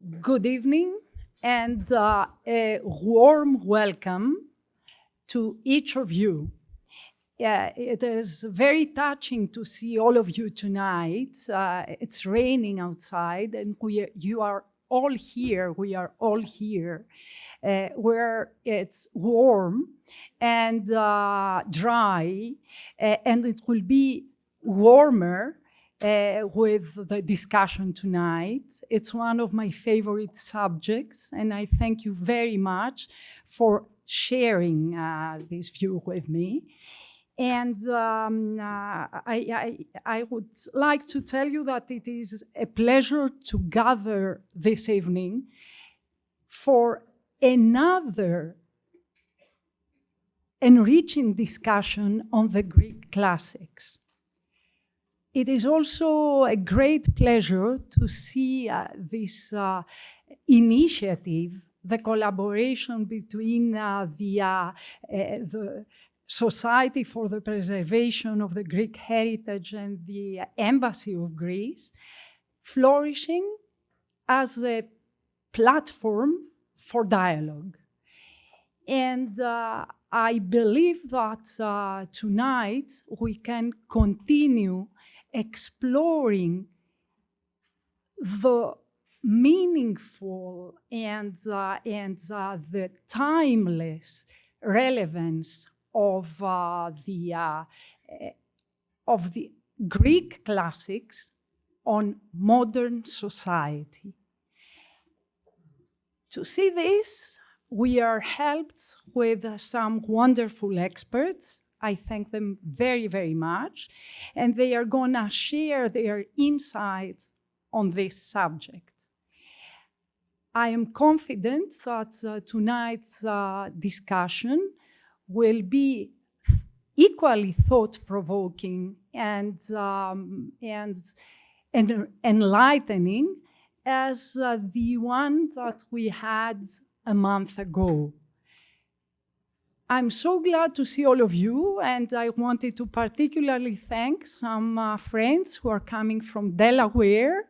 Good evening and a warm welcome to each of you. It is very touching to see all of you tonight. It's raining outside and you are all here. We are all here where it's warm and dry, and it will be warmer with the discussion tonight. It's one of my favorite subjects, and I thank you very much for sharing this view with me. And I would like to tell you that it is a pleasure to gather this evening for another enriching discussion on the Greek classics. It is also a great pleasure to see this initiative, the collaboration between the Society for the Preservation of the Greek Heritage and the Embassy of Greece, flourishing as a platform for dialogue. And I believe that tonight we can continue exploring the meaningful and the timeless relevance of the Greek classics on modern society. To see this, we are helped with some wonderful experts. I thank them very, very much. And they are gonna share their insights on this subject. I am confident that tonight's discussion will be equally thought-provoking and enlightening as the one that we had a month ago. I'm so glad to see all of you, and I wanted to particularly thank some friends who are coming from Delaware,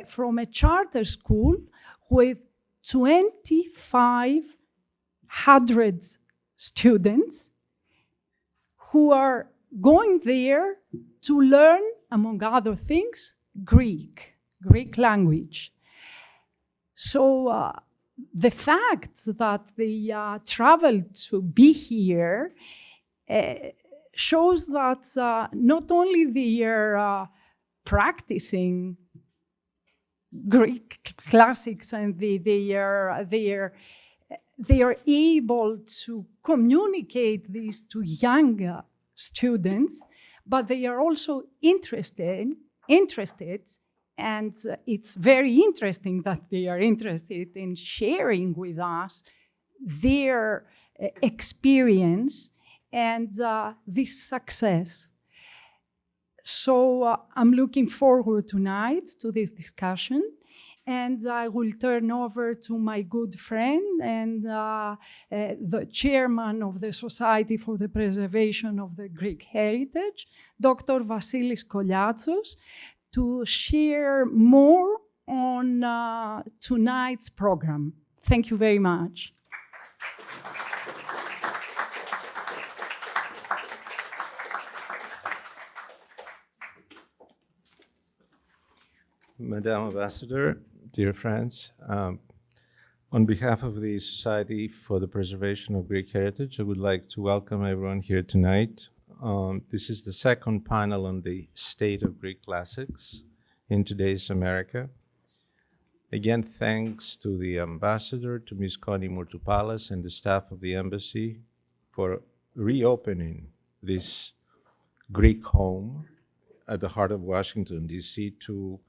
from a charter school with 2,500 students who are going there to learn, among other things, Greek language. So the fact that they traveled to be here shows that not only they are practicing Greek classics and they are able to communicate this to younger students, but they are also interested, and it's very interesting that they are interested in sharing with us their experience and this success. So I'm looking forward tonight to this discussion, and I will turn over to my good friend and the chairman of the Society for the Preservation of the Greek Heritage, Dr. Vasilis Koliatsos, to share more on tonight's program. Thank you very much. Madam Ambassador, dear friends, on behalf of the Society for the Preservation of Greek Heritage, I would like to welcome everyone here tonight. This is the second panel on the state of Greek classics in today's America. Again, thanks to the ambassador, to Ms. Connie Mourtoupalas and the staff of the embassy for reopening this Greek home at the heart of Washington, D.C. to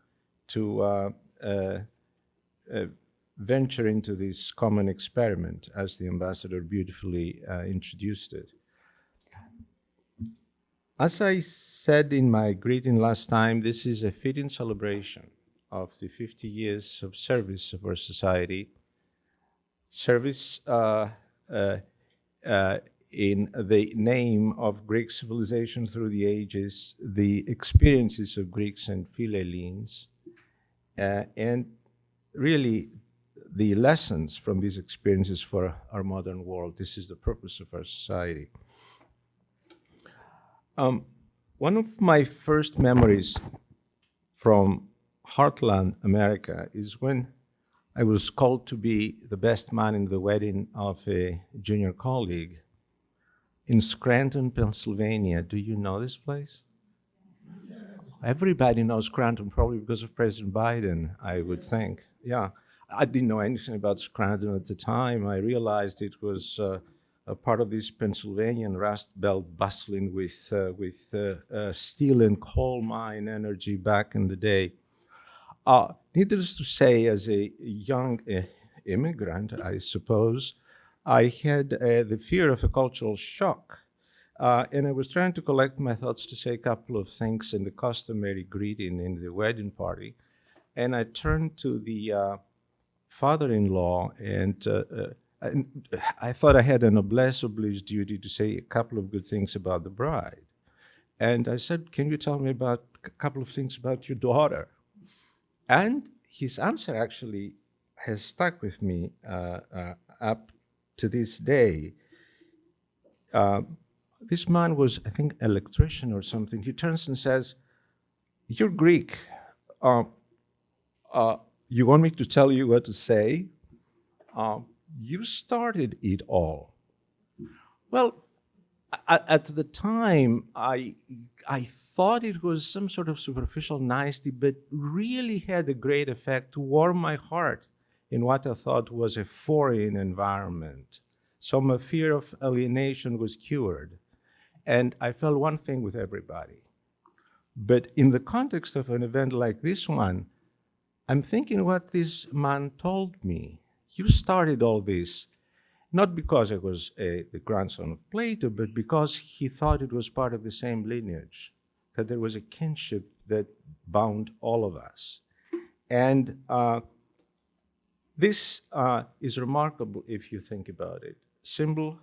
venture into this common experiment, as the ambassador beautifully introduced it. As I said in my greeting last time, this is a fitting celebration of the 50 years of service of our society. Service in the name of Greek civilization through the ages, the experiences of Greeks and Philhellenes, and really the lessons from these experiences for our modern world. This is the purpose of our society. One of my first memories from Heartland, America, is when I was called to be the best man in the wedding of a junior colleague in Scranton, Pennsylvania. Do you know this place? Everybody knows Scranton, probably because of President Biden, I would think. Yeah, I didn't know anything about Scranton at the time. I realized it was a part of this Pennsylvanian Rust Belt bustling with steel and coal mine energy back in the day. Needless to say, as a young immigrant, I suppose, I had the fear of a cultural shock. And I was trying to collect my thoughts to say a couple of things in the customary greeting in the wedding party. And I turned to the father-in-law, and I thought I had an noblesse oblige duty to say a couple of good things about the bride. And I said, can you tell me about a couple of things about your daughter? And his answer actually has stuck with me up to this day. This man was, I think, an electrician or something. He turns and says, you're Greek. You want me to tell you what to say? You started it all. Well, at the time, I thought it was some sort of superficial nicety, but really had a great effect to warm my heart in what I thought was a foreign environment. So my fear of alienation was cured. And I felt one thing with everybody. But in the context of an event like this one, I'm thinking what this man told me. You started all this, not because I was the grandson of Plato, but because he thought it was part of the same lineage, that there was a kinship that bound all of us. And this is remarkable if you think about it. Simple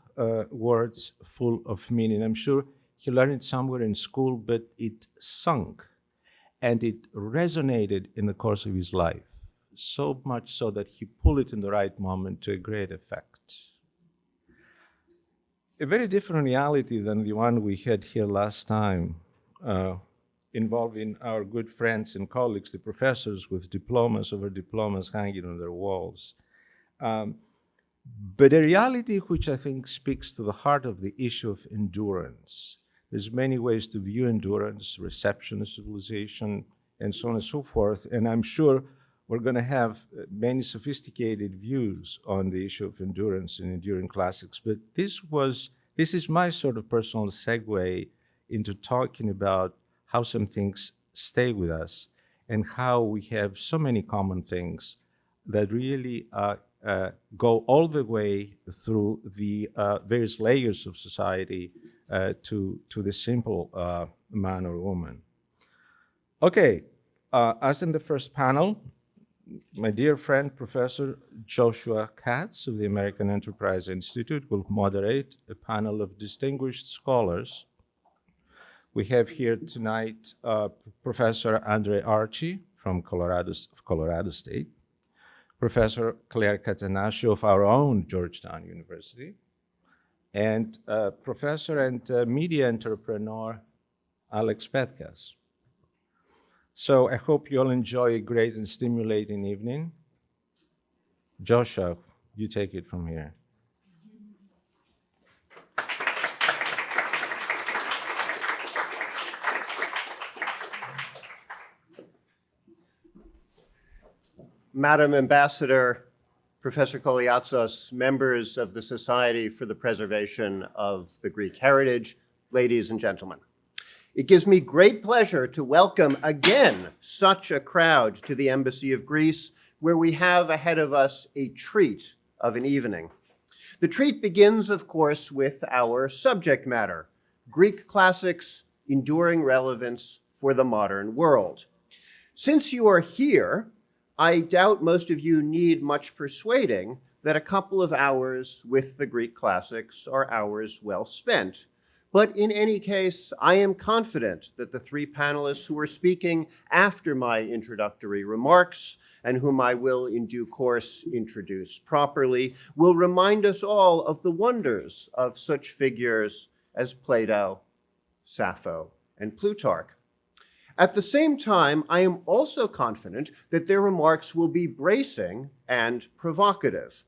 words full of meaning. I'm sure he learned it somewhere in school, but it sunk and it resonated in the course of his life, so much so that he pulled it in the right moment to a great effect. A very different reality than the one we had here last time, involving our good friends and colleagues, the professors with diplomas over diplomas hanging on their walls. But a reality which I think speaks to the heart of the issue of endurance. There's many ways to view endurance, reception of civilization, and so on and so forth. And I'm sure we're going to have many sophisticated views on the issue of endurance and enduring classics. But this is my sort of personal segue into talking about how some things stay with us and how we have so many common things that really go all the way through the various layers of society to the simple man or woman. Okay, as in the first panel, my dear friend, Professor Joshua Katz of the American Enterprise Institute will moderate a panel of distinguished scholars. We have here tonight Professor Andre Archie from Colorado State, Professor Claire Catanaccio of our own Georgetown University, and Professor and media entrepreneur Alex Petkas. So I hope you'll enjoy a great and stimulating evening. Joshua, you take it from here. Madam Ambassador, Professor Koliatzos, members of the Society for the Preservation of the Greek Heritage, ladies and gentlemen. It gives me great pleasure to welcome again such a crowd to the Embassy of Greece, where we have ahead of us a treat of an evening. The treat begins, of course, with our subject matter, Greek classics, enduring relevance for the modern world. Since you are here, I doubt most of you need much persuading that a couple of hours with the Greek classics are hours well spent. But in any case, I am confident that the three panelists who are speaking after my introductory remarks, and whom I will in due course introduce properly, will remind us all of the wonders of such figures as Plato, Sappho, and Plutarch. At the same time, I am also confident that their remarks will be bracing and provocative.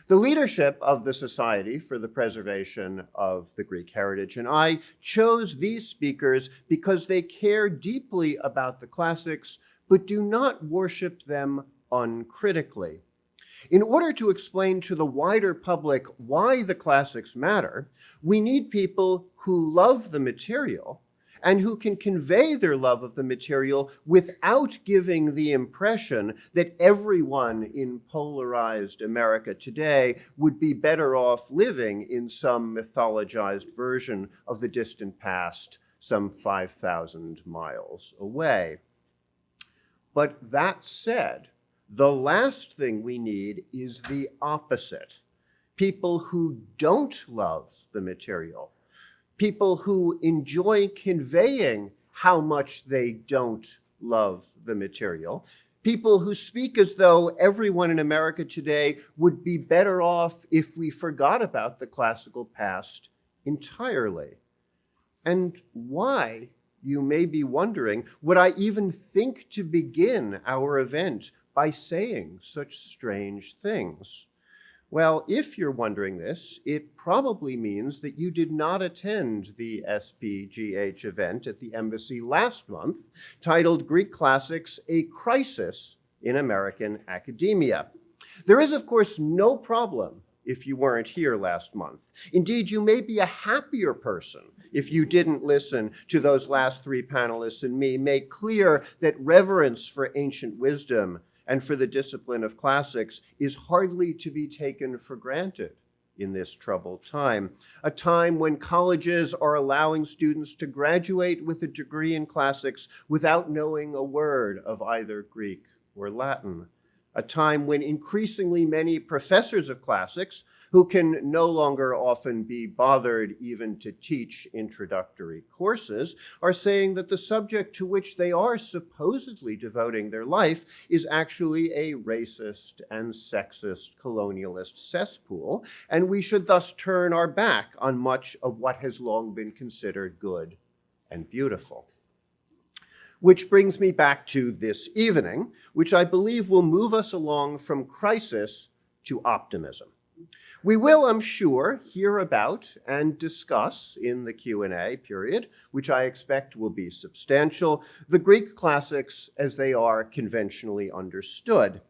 The leadership of the Society for the Preservation of the Greek Heritage and I chose these speakers because they care deeply about the classics, but do not worship them uncritically. In order to explain to the wider public why the classics matter, we need people who love the material and who can convey their love of the material without giving the impression that everyone in polarized America today would be better off living in some mythologized version of the distant past some 5,000 miles away. But that said, the last thing we need is the opposite. People who don't love the material, people who enjoy conveying how much they don't love the material, people who speak as though everyone in America today would be better off if we forgot about the classical past entirely. And why, you may be wondering, would I even think to begin our event by saying such strange things? Well, if you're wondering this, it probably means that you did not attend the SPGH event at the embassy last month, titled Greek Classics, A Crisis in American Academia. There is, of course, no problem if you weren't here last month. Indeed, you may be a happier person if you didn't listen to those last three panelists and me make clear that reverence for ancient wisdom and for the discipline of classics is hardly to be taken for granted in this troubled time, a time when colleges are allowing students to graduate with a degree in classics without knowing a word of either Greek or Latin, a time when increasingly many professors of classics, who can no longer often be bothered even to teach introductory courses, are saying that the subject to which they are supposedly devoting their life is actually a racist and sexist colonialist cesspool, and we should thus turn our back on much of what has long been considered good and beautiful. Which brings me back to this evening, which I believe will move us along from crisis to optimism. We will, I'm sure, hear about and discuss in the Q&A period, which I expect will be substantial, the Greek classics as they are conventionally understood.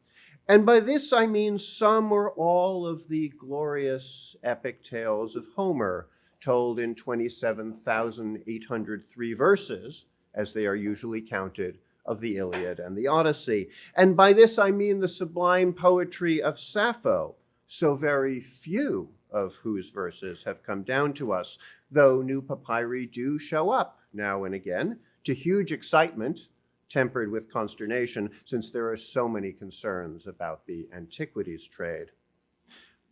And by this I mean some or all of the glorious epic tales of Homer, told in 27,803 verses, as they are usually counted, of the Iliad and the Odyssey. And by this I mean the sublime poetry of Sappho, so very few of whose verses have come down to us, though new papyri do show up now and again, to huge excitement, tempered with consternation, since there are so many concerns about the antiquities trade.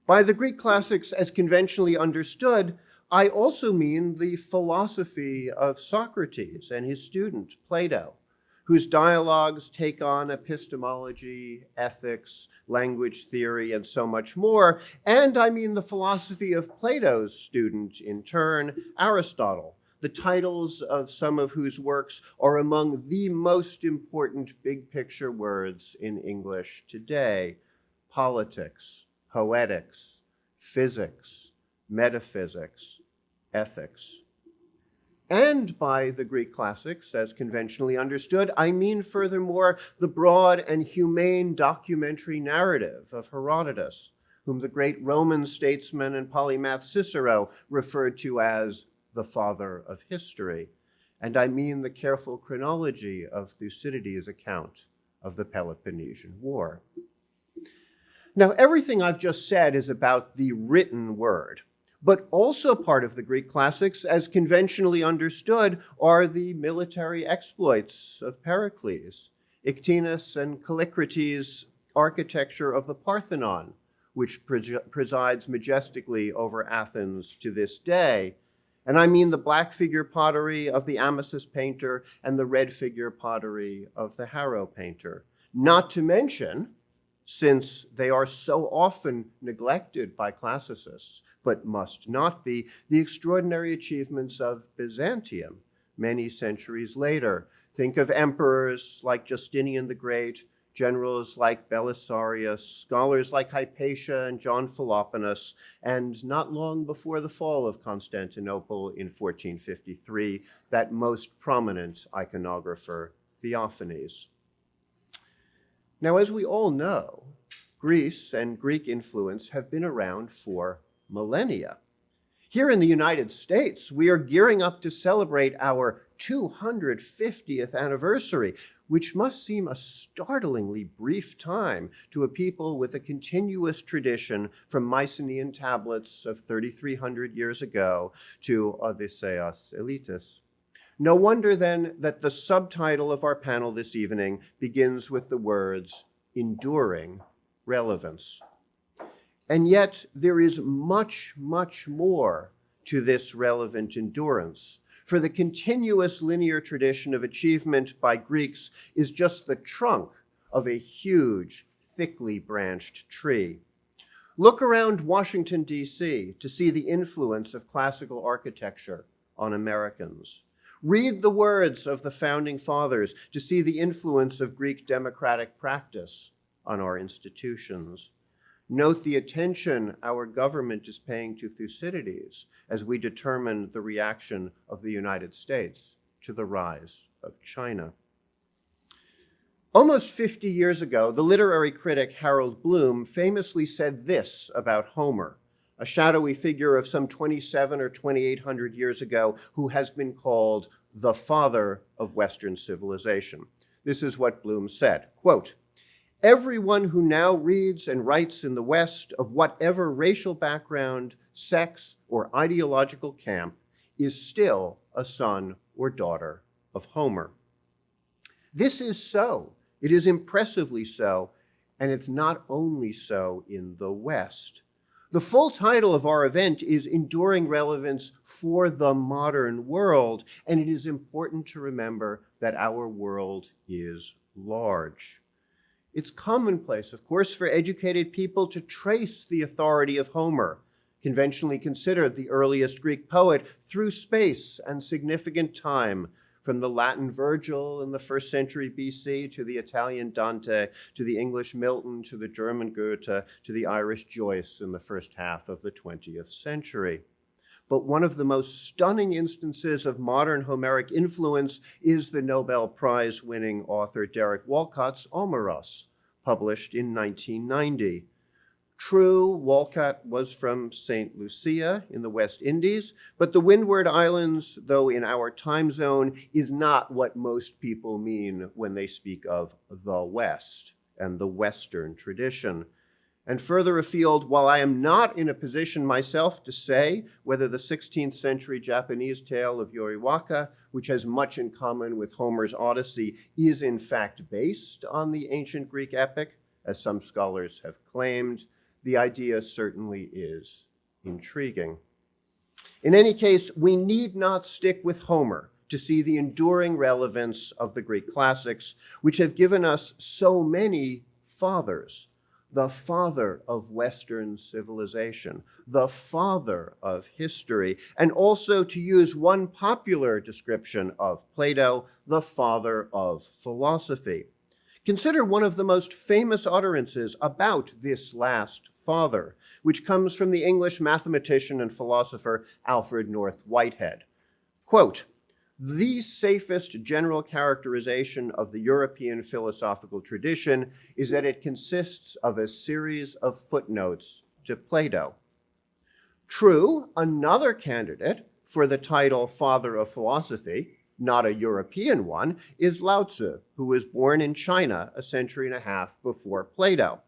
By the Greek classics as conventionally understood, I also mean the philosophy of Socrates and his student, Plato, whose dialogues take on epistemology, ethics, language theory, and so much more. And I mean the philosophy of Plato's student, in turn, Aristotle, the titles of some of whose works are among the most important big picture words in English today: politics, poetics, physics, metaphysics, ethics. And by the Greek classics, as conventionally understood, I mean furthermore the broad and humane documentary narrative of Herodotus, whom the great Roman statesman and polymath Cicero referred to as the father of history. And I mean the careful chronology of Thucydides' account of the Peloponnesian War. Now, everything I've just said is about the written word, but also part of the Greek classics, as conventionally understood, are the military exploits of Pericles, Ictinus and Callicrates' architecture of the Parthenon, which presides majestically over Athens to this day, And I mean the black figure pottery of the Amasis painter and the red figure pottery of the Harrow painter. Not to mention, since they are so often neglected by classicists, but must not be, the extraordinary achievements of Byzantium many centuries later. Think of emperors like Justinian the Great, generals like Belisarius, scholars like Hypatia and John Philoponus, and not long before the fall of Constantinople in 1453, that most prominent iconographer, Theophanes. Now, as we all know, Greece and Greek influence have been around for millennia. Here in the United States, we are gearing up to celebrate our 250th anniversary, which must seem a startlingly brief time to a people with a continuous tradition from Mycenaean tablets of 3,300 years ago to Odysseus Elitis. No wonder then that the subtitle of our panel this evening begins with the words, enduring relevance. And yet there is much, much more to this relevant endurance. For the continuous linear tradition of achievement by Greeks is just the trunk of a huge, thickly branched tree. Look around Washington, D.C. to see the influence of classical architecture on Americans. Read the words of the founding fathers to see the influence of Greek democratic practice on our institutions. Note the attention our government is paying to Thucydides as we determine the reaction of the United States to the rise of China. Almost 50 years ago, the literary critic Harold Bloom famously said this about Homer, a shadowy figure of some 27 or 2,800 years ago who has been called the father of Western civilization. This is what Bloom said, quote, "Everyone who now reads and writes in the West of whatever racial background, sex, or ideological camp is still a son or daughter of Homer." This is so. It is impressively so, and it's not only so in the West. The full title of our event is Enduring Relevance for the Modern World, and it is important to remember that our world is large. It's commonplace, of course, for educated people to trace the authority of Homer, conventionally considered the earliest Greek poet, through space and significant time, from the Latin Virgil in the 1st century BC to the Italian Dante, to the English Milton, to the German Goethe, to the Irish Joyce in the first half of the 20th century. But one of the most stunning instances of modern Homeric influence is the Nobel Prize-winning author Derek Walcott's Omeros, published in 1990. True, Walcott was from St. Lucia in the West Indies, but the Windward Islands, though in our time zone, is not what most people mean when they speak of the West and the Western tradition. And further afield, while I am not in a position myself to say whether the 16th century Japanese tale of Yoriwaka, which has much in common with Homer's Odyssey, is in fact based on the ancient Greek epic, as some scholars have claimed, the idea certainly is intriguing. In any case, we need not stick with Homer to see the enduring relevance of the Greek classics, which have given us so many fathers. The father of Western civilization, the father of history, and also, to use one popular description of Plato, the father of philosophy. Consider one of the most famous utterances about this last father, which comes from the English mathematician and philosopher Alfred North Whitehead. Quote, "The safest general characterization of the European philosophical tradition is that it consists of a series of footnotes to Plato." True, another candidate for the title Father of Philosophy, not a European one, is Lao Tzu, who was born in China a century and a half before Plato.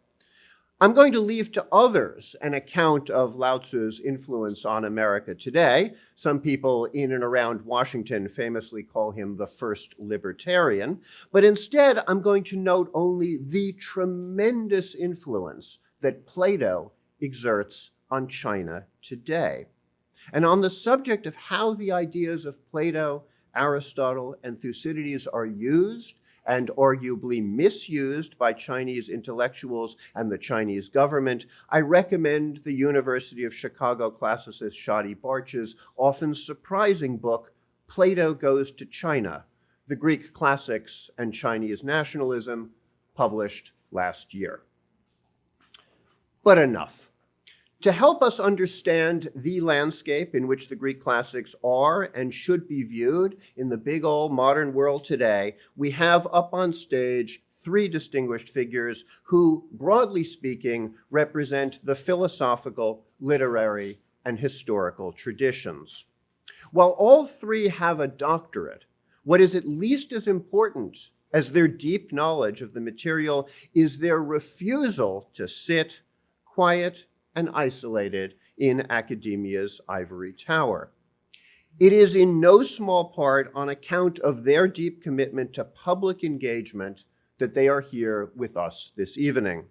I'm going to leave to others an account of Lao Tzu's influence on America today. Some people in and around Washington famously call him the first libertarian, but instead I'm going to note only the tremendous influence that Plato exerts on China today. And on the subject of how the ideas of Plato, Aristotle, and Thucydides are used and arguably misused by Chinese intellectuals and the Chinese government, I recommend the University of Chicago classicist Shadi Barch's often surprising book, Plato Goes to China, The Greek Classics and Chinese Nationalism, published last year. But enough. To help us understand the landscape in which the Greek classics are and should be viewed in the big old modern world today, we have up on stage three distinguished figures who, broadly speaking, represent the philosophical, literary, and historical traditions. While all three have a doctorate, what is at least as important as their deep knowledge of the material is their refusal to sit quiet and isolated in academia's ivory tower. It is in no small part on account of their deep commitment to public engagement that they are here with us this evening.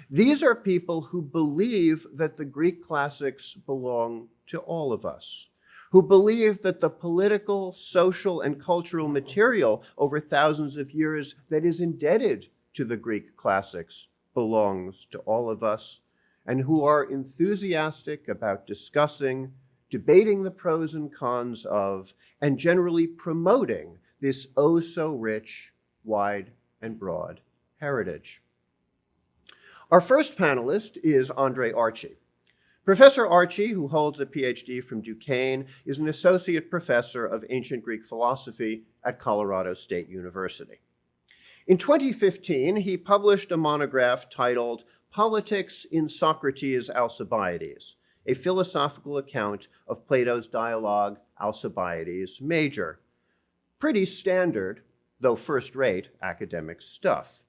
These are people who believe that the Greek classics belong to all of us, who believe that the political, social, and cultural material over thousands of years that is indebted to the Greek classics belongs to all of us, and who are enthusiastic about discussing, debating the pros and cons of, and generally promoting this oh so rich, wide, and broad heritage. Our first panelist is Andre Archie. Professor Archie, who holds a PhD from Duquesne, is an associate professor of ancient Greek philosophy at Colorado State University. In 2015, he published a monograph titled Politics in Socrates' Alcibiades, a philosophical account of Plato's dialogue Alcibiades Major. Pretty standard, though first-rate, academic stuff.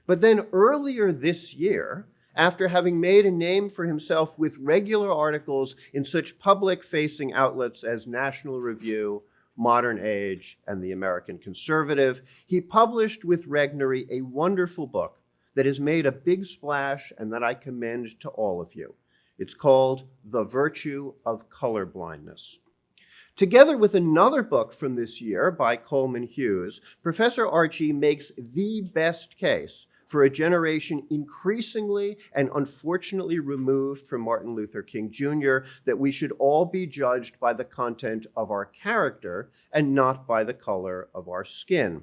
But then earlier this year, after having made a name for himself with regular articles in such public-facing outlets as National Review, Modern Age, and The American Conservative, he published with Regnery a wonderful book that has made a big splash and that I commend to all of you. It's called The Virtue of Colorblindness. Together with another book from this year by Coleman Hughes, Professor Archie makes the best case for a generation increasingly and unfortunately removed from Martin Luther King Jr., that we should all be judged by the content of our character and not by the color of our skin.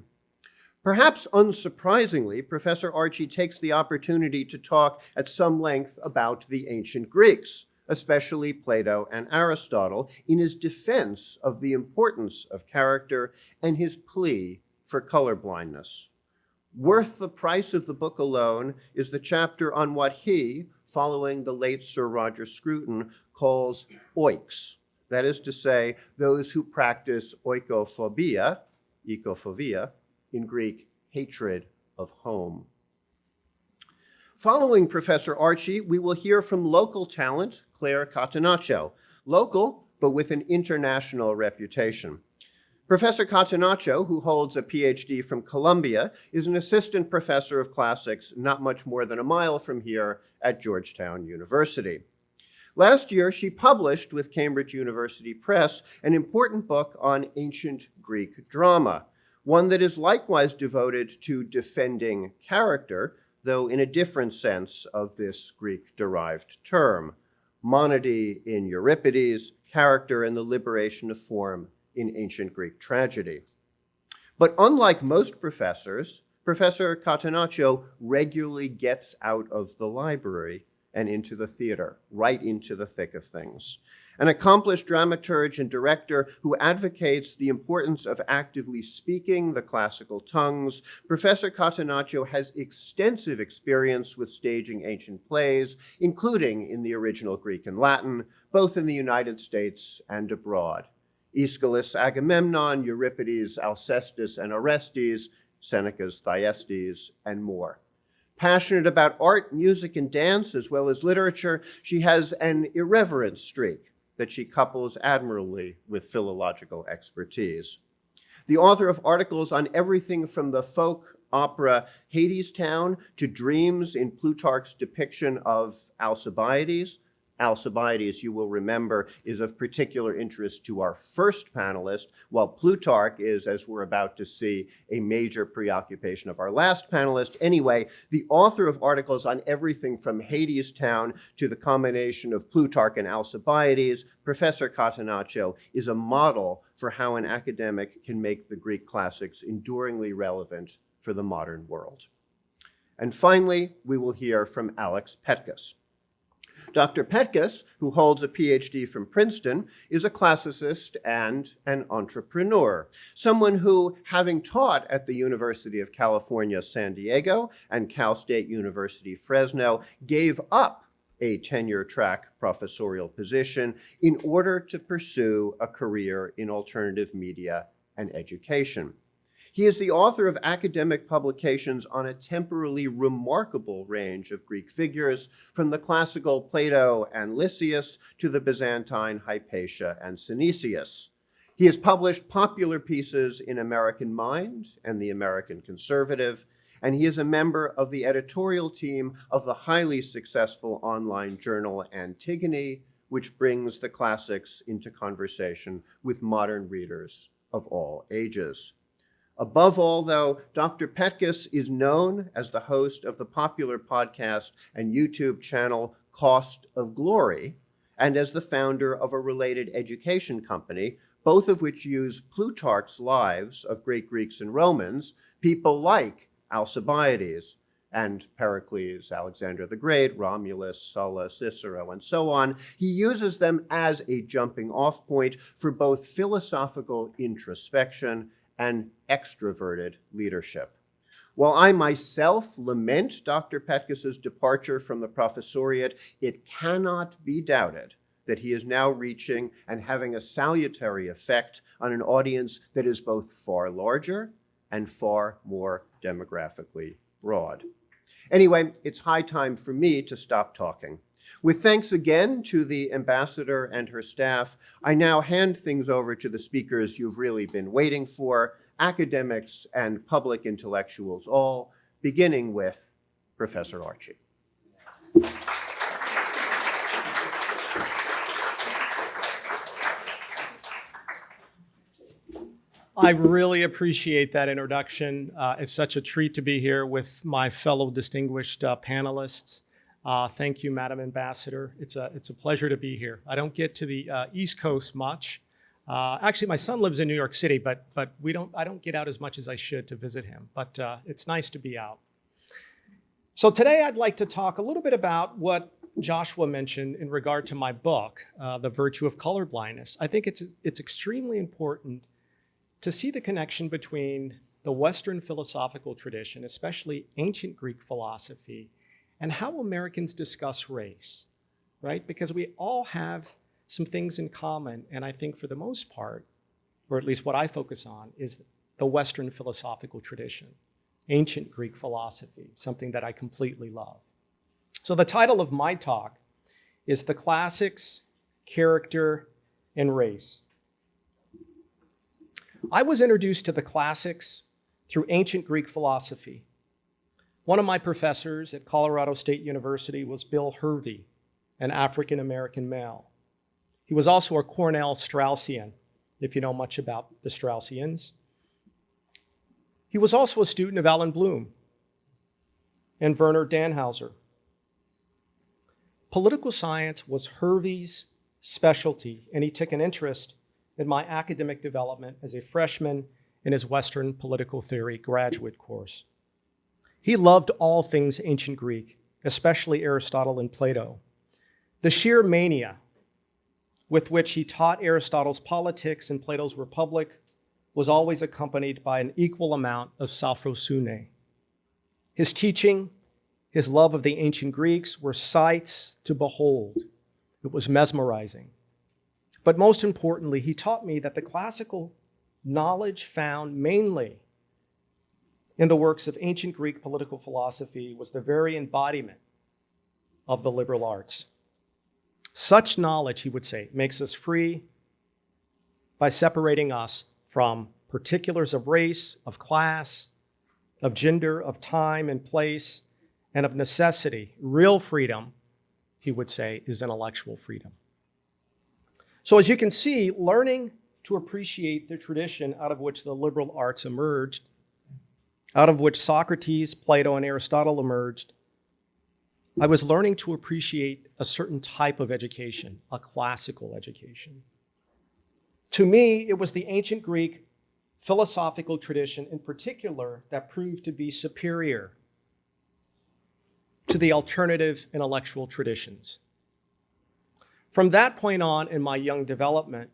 Perhaps unsurprisingly, Professor Archie takes the opportunity to talk at some length about the ancient Greeks, especially Plato and Aristotle, in his defense of the importance of character and his plea for colorblindness. Worth the price of the book alone is the chapter on what he, following the late Sir Roger Scruton, calls oiks, that is to say, those who practice oikophobia, in Greek, hatred of home. Following Professor Archie, we will hear from local talent, Claire Catenaccio, local, but with an international reputation. Professor Catenaccio, who holds a PhD from Columbia, is an assistant professor of classics not much more than a mile from here at Georgetown University. Last year, she published with Cambridge University Press an important book on ancient Greek drama, one that is likewise devoted to defending character, though in a different sense of this Greek-derived term. Monody in Euripides, character and the liberation of form in ancient Greek tragedy. But unlike most professors, Professor Catenaccio regularly gets out of the library and into the theater, right into the thick of things. An accomplished dramaturge and director who advocates the importance of actively speaking the classical tongues, Professor Catenaccio has extensive experience with staging ancient plays, including in the original Greek and Latin, both in the United States and abroad. Aeschylus' Agamemnon, Euripides' Alcestis and Orestes, Seneca's Thyestes, and more. Passionate about art, music, and dance, as well as literature, she has an irreverent streak that she couples admirably with philological expertise. The author of articles on everything from the folk opera Hadestown to dreams in Plutarch's depiction of Alcibiades, Alcibiades, you will remember, is of particular interest to our first panelist, while Plutarch is, as we're about to see, a major preoccupation of our last panelist. Anyway, the author of articles on everything from Hadestown to the combination of Plutarch and Alcibiades, Professor Catenaccio, is a model for how an academic can make the Greek classics enduringly relevant for the modern world. And finally, we will hear from Alex Petkus. Dr. Petkus, who holds a PhD from Princeton, is a classicist and an entrepreneur, someone who, having taught at the University of California, San Diego and Cal State University, Fresno, gave up a tenure-track professorial position in order to pursue a career in alternative media and education. He is the author of academic publications on a temporally remarkable range of Greek figures, from the classical Plato and Lysias to the Byzantine Hypatia and Synesius. He has published popular pieces in American Mind and the American Conservative, and he is a member of the editorial team of the highly successful online journal Antigone, which brings the classics into conversation with modern readers of all ages. Above all, though, Dr. Petkus is known as the host of the popular podcast and YouTube channel Cost of Glory, and as the founder of a related education company, both of which use Plutarch's lives of great Greeks and Romans, people like Alcibiades and Pericles, Alexander the Great, Romulus, Sulla, Cicero, and so on. He uses them as a jumping off point for both philosophical introspection and extroverted leadership. While I myself lament Dr. Petkus's departure from the professoriate, it cannot be doubted that he is now reaching and having a salutary effect on an audience that is both far larger and far more demographically broad. Anyway, it's high time for me to stop talking. With thanks again to the ambassador and her staff, I now hand things over to the speakers you've really been waiting for, academics and public intellectuals all, beginning with Professor Archie. I really appreciate that introduction. It's such a treat to be here with my fellow distinguished panelists. Thank you, Madam Ambassador. It's a pleasure to be here. I don't get to the East Coast much. Actually, my son lives in New York City, but I don't get out as much as I should to visit him. But it's nice to be out. So today I'd like to talk a little bit about what Joshua mentioned in regard to my book, The Virtue of Colorblindness. I think it's extremely important to see the connection between the Western philosophical tradition, especially ancient Greek philosophy, and how Americans discuss race, right? Because we all have some things in common, and I think for the most part, or at least what I focus on, is the Western philosophical tradition, ancient Greek philosophy, something that I completely love. So the title of my talk is The Classics, Character, and Race. I was introduced to the classics through ancient Greek philosophy. One of my professors at Colorado State University was Bill Hervey, an African-American male. He was also a Cornell Straussian, if you know much about the Straussians. He was also a student of Alan Bloom and Werner Dannhauser. Political science was Hervey's specialty, and he took an interest in my academic development as a freshman in his Western Political Theory graduate course. He loved all things ancient Greek, especially Aristotle and Plato. The sheer mania with which he taught Aristotle's Politics and Plato's Republic was always accompanied by an equal amount of sophrosune. His teaching, his love of the ancient Greeks were sights to behold. It was mesmerizing. But most importantly, he taught me that the classical knowledge found mainly in the works of ancient Greek political philosophy was the very embodiment of the liberal arts. Such knowledge, he would say, makes us free by separating us from particulars of race, of class, of gender, of time and place, and of necessity. Real freedom, he would say, is intellectual freedom. So as you can see, learning to appreciate the tradition out of which the liberal arts emerged, out of which Socrates, Plato, and Aristotle emerged, I was learning to appreciate a certain type of education, a classical education. To me, it was the ancient Greek philosophical tradition in particular that proved to be superior to the alternative intellectual traditions. From that point on in my young development,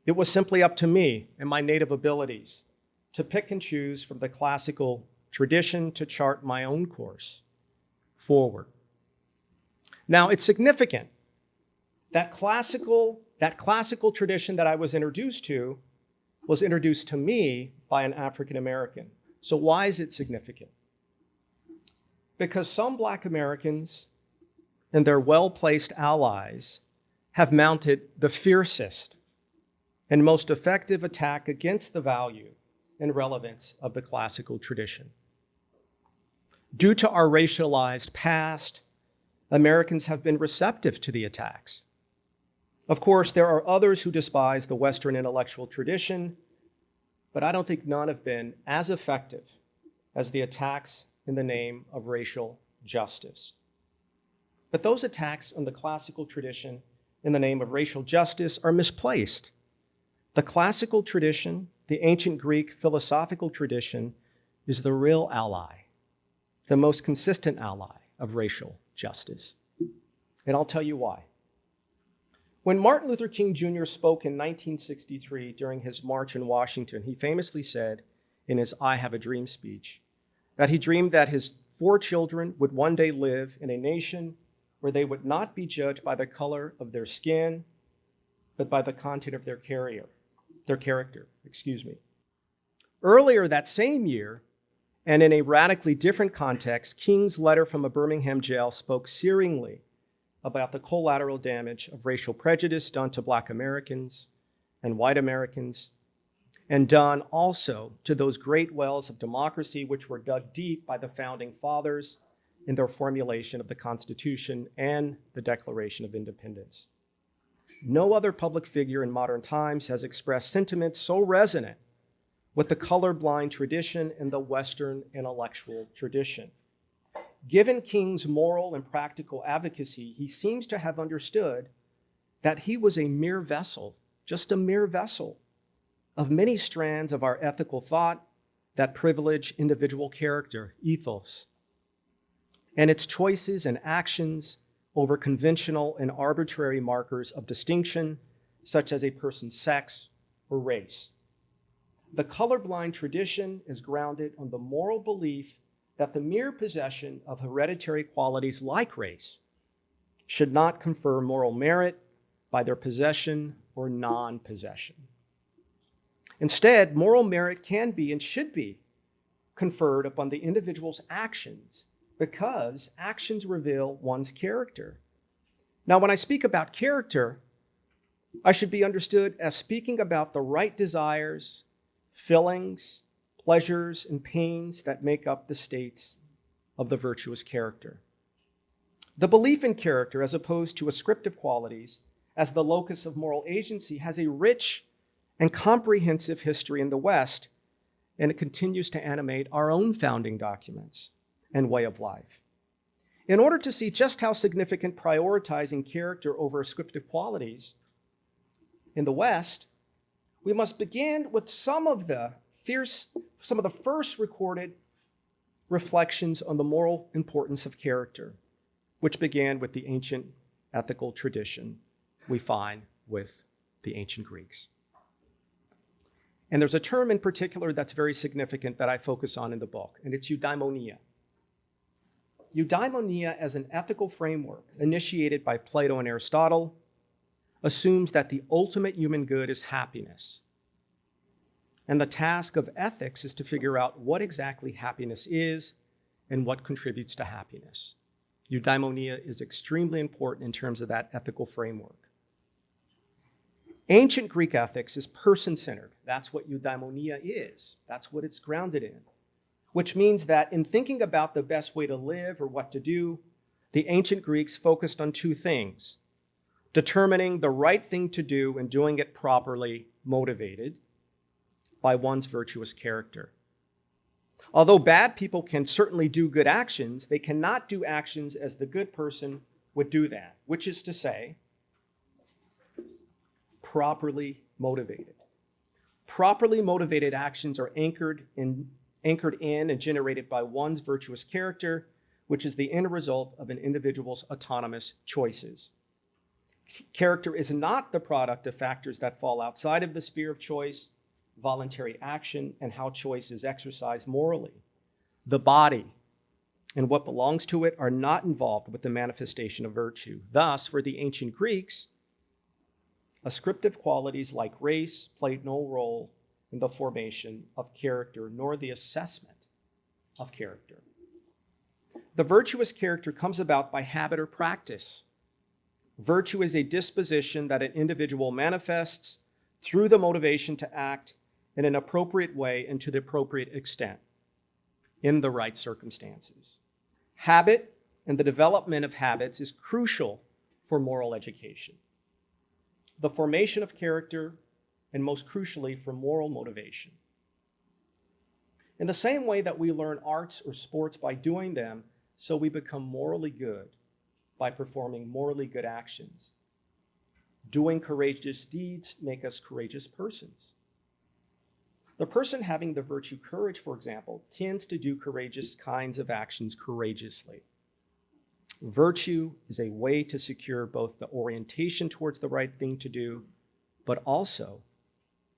it was simply up to me and my native abilities to pick and choose from the classical tradition to chart my own course forward. Now, it's significant that classical tradition that I was introduced to was introduced to me by an African American. So why is it significant? Because some Black Americans and their well-placed allies have mounted the fiercest and most effective attack against the value and relevance of the classical tradition. Due to our racialized past, Americans have been receptive to the attacks. Of course, there are others who despise the Western intellectual tradition, but I don't think none have been as effective as the attacks in the name of racial justice. But those attacks on the classical tradition in the name of racial justice are misplaced. The classical tradition, the ancient Greek philosophical tradition, is the real ally, the most consistent ally of racial justice. And I'll tell you why. When Martin Luther King Jr. spoke in 1963 during his march in Washington, he famously said in his I Have a Dream speech that he dreamed that his 4 children would one day live in a nation where they would not be judged by the color of their skin, but by the content of their character. Earlier that same year, and in a radically different context, King's letter from a Birmingham jail spoke searingly about the collateral damage of racial prejudice done to Black Americans and white Americans, and done also to those great wells of democracy which were dug deep by the founding fathers in their formulation of the Constitution and the Declaration of Independence. No other public figure in modern times has expressed sentiments so resonant with the colorblind tradition and the Western intellectual tradition. Given King's moral and practical advocacy, he seems to have understood that he was a mere vessel, just a mere vessel, of many strands of our ethical thought that privilege individual character, ethos, and its choices and actions over conventional and arbitrary markers of distinction, such as a person's sex or race. The colorblind tradition is grounded on the moral belief that the mere possession of hereditary qualities like race should not confer moral merit by their possession or non-possession. Instead, moral merit can be and should be conferred upon the individual's actions because actions reveal one's character. Now, when I speak about character, I should be understood as speaking about the right desires, feelings, pleasures, and pains that make up the states of the virtuous character. The belief in character, as opposed to ascriptive qualities, as the locus of moral agency, has a rich and comprehensive history in the West, and it continues to animate our own founding documents and way of life. In order to see just how significant prioritizing character over ascriptive qualities in the West, we must begin with some of the first recorded reflections on the moral importance of character, which began with the ancient ethical tradition we find with the ancient Greeks. And there's a term in particular that's very significant that I focus on in the book, and it's eudaimonia. Eudaimonia, as an ethical framework initiated by Plato and Aristotle, assumes that the ultimate human good is happiness. And the task of ethics is to figure out what exactly happiness is and what contributes to happiness. Eudaimonia is extremely important in terms of that ethical framework. Ancient Greek ethics is person-centered. That's what eudaimonia is. That's what it's grounded in, which means that in thinking about the best way to live or what to do, the ancient Greeks focused on two things: determining the right thing to do and doing it properly, motivated by one's virtuous character. Although bad people can certainly do good actions, they cannot do actions as the good person would do that, which is to say, properly motivated. Properly motivated actions are anchored in and generated by one's virtuous character, which is the end result of an individual's autonomous choices. Character is not the product of factors that fall outside of the sphere of choice, voluntary action, and how choice is exercised morally. The body and what belongs to it are not involved with the manifestation of virtue. Thus, for the ancient Greeks, ascriptive qualities like race played no role in the formation of character, nor the assessment of character. The virtuous character comes about by habit or practice. Virtue is a disposition that an individual manifests through the motivation to act in an appropriate way and to the appropriate extent in the right circumstances. Habit and the development of habits is crucial for moral education. The formation of character, and most crucially, for moral motivation. In the same way that we learn arts or sports by doing them, so we become morally good by performing morally good actions. Doing courageous deeds make us courageous persons. The person having the virtue courage, for example, tends to do courageous kinds of actions courageously. Virtue is a way to secure both the orientation towards the right thing to do, but also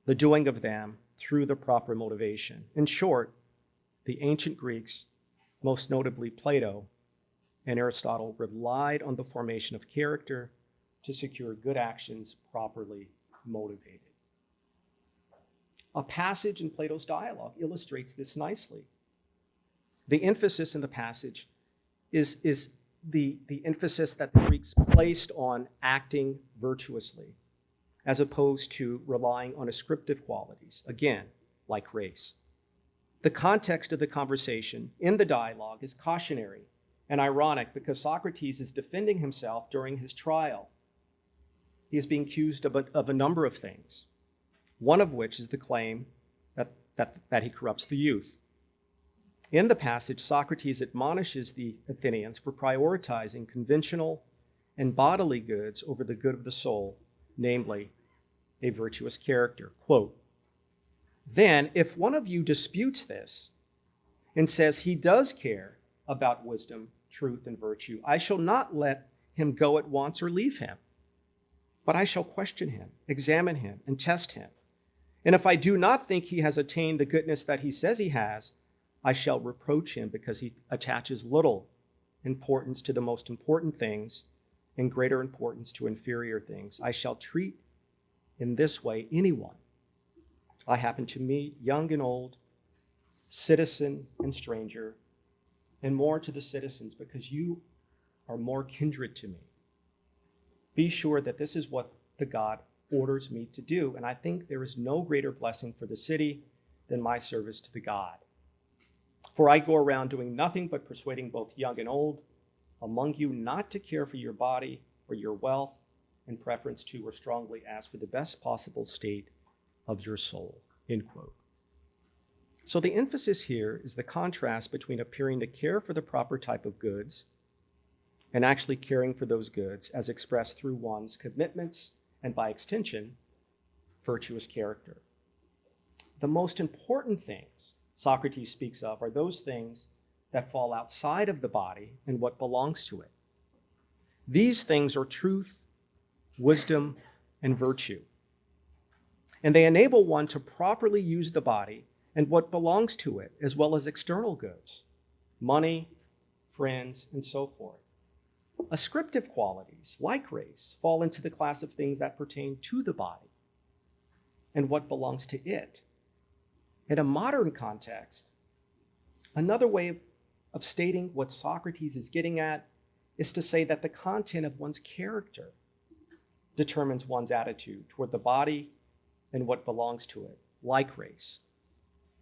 the doing of them through the proper motivation. In short, the ancient Greeks, most notably Plato and Aristotle, relied on the formation of character to secure good actions properly motivated. A passage in Plato's dialogue illustrates this nicely. The emphasis in the passage is the emphasis that the Greeks placed on acting virtuously, as opposed to relying on ascriptive qualities, again, like race. The context of the conversation in the dialogue is cautionary and ironic because Socrates is defending himself during his trial. He is being accused of a number of things, one of which is the claim that he corrupts the youth. In the passage, Socrates admonishes the Athenians for prioritizing conventional and bodily goods over the good of the soul, namely a virtuous character. Quote, "Then, if one of you disputes this and says he does care about wisdom, truth, and virtue, I shall not let him go at once or leave him, but I shall question him, examine him, and test him. And if I do not think he has attained the goodness that he says he has, I shall reproach him because he attaches little importance to the most important things and greater importance to inferior things. I shall treat in this way anyone I happen to meet, young and old, citizen and stranger, and more to the citizens because you are more kindred to me. Be sure that this is what the God orders me to do, and I think there is no greater blessing for the city than my service to the God. For I go around doing nothing but persuading both young and old among you not to care for your body or your wealth in preference to or strongly ask for the best possible state of your soul." End quote. So the emphasis here is the contrast between appearing to care for the proper type of goods and actually caring for those goods as expressed through one's commitments and by extension, virtuous character. The most important things Socrates speaks of are those things that fall outside of the body and what belongs to it. These things are truth, wisdom, and virtue. And they enable one to properly use the body and what belongs to it, as well as external goods, money, friends, and so forth. Ascriptive qualities, like race, fall into the class of things that pertain to the body and what belongs to it. In a modern context, another way of stating what Socrates is getting at is to say that the content of one's character determines one's attitude toward the body and what belongs to it, like race,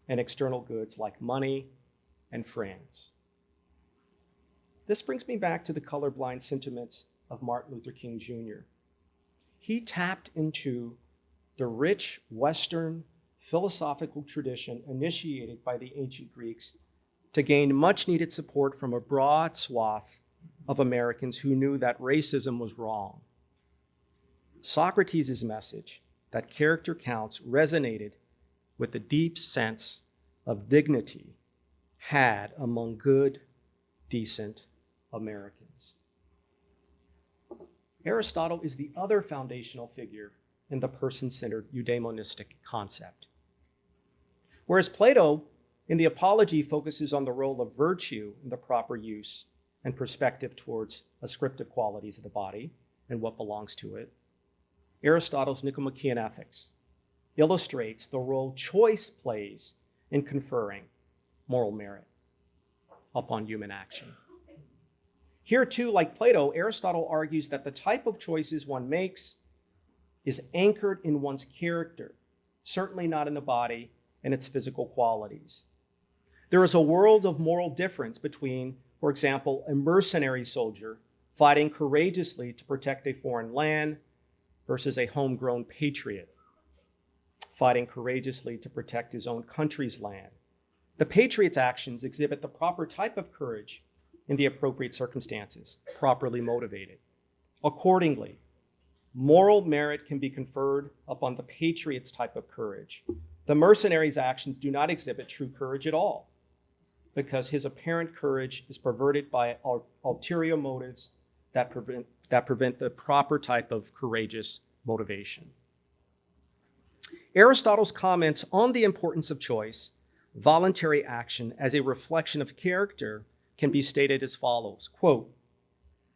and external goods like money and friends. This brings me back to the colorblind sentiments of Martin Luther King Jr. He tapped into the rich Western philosophical tradition initiated by the ancient Greeks to gain much needed support from a broad swath of Americans who knew that racism was wrong. Socrates' message that character counts resonated with the deep sense of dignity had among good, decent Americans. Aristotle is the other foundational figure in the person-centered eudaimonistic concept. Whereas Plato in the Apology focuses on the role of virtue in the proper use and perspective towards ascriptive qualities of the body and what belongs to it, Aristotle's Nicomachean Ethics illustrates the role choice plays in conferring moral merit upon human action. Here too, like Plato, Aristotle argues that the type of choices one makes is anchored in one's character, certainly not in the body and its physical qualities. There is a world of moral difference between, for example, a mercenary soldier fighting courageously to protect a foreign land versus a homegrown patriot fighting courageously to protect his own country's land. The patriot's actions exhibit the proper type of courage in the appropriate circumstances, properly motivated. Accordingly, moral merit can be conferred upon the patriot's type of courage. The mercenary's actions do not exhibit true courage at all, because his apparent courage is perverted by ulterior motives that prevent the proper type of courageous motivation. Aristotle's comments on the importance of choice, voluntary action as a reflection of character, can be stated as follows, quote,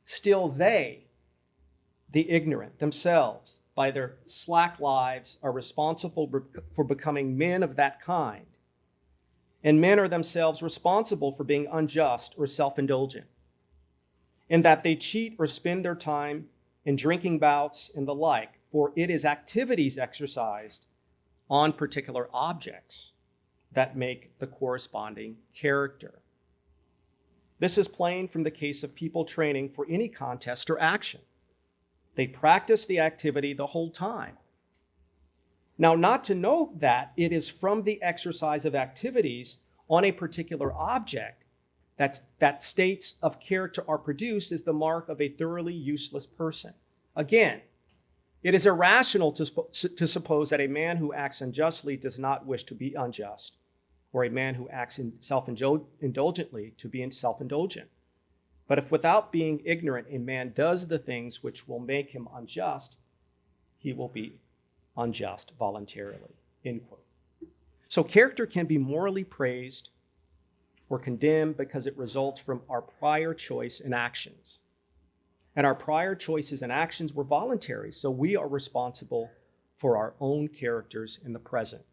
"Still they, the ignorant themselves, by their slack lives, are responsible for becoming men of that kind. And men are themselves responsible for being unjust or self-indulgent, in that they cheat or spend their time in drinking bouts and the like, for it is activities exercised on particular objects that make the corresponding character. This is plain from the case of people training for any contest or action. They practice the activity the whole time. Now, not to know that it is from the exercise of activities on a particular object that states of character are produced is the mark of a thoroughly useless person. Again, it is irrational to suppose that a man who acts unjustly does not wish to be unjust, or a man who acts self-indulgently to be self-indulgent. But if without being ignorant a man does the things which will make him unjust, he will be unjust voluntarily," end quote. So character can be morally praised or condemned because it results from our prior choice and actions. And our prior choices and actions were voluntary, so we are responsible for our own characters in the present.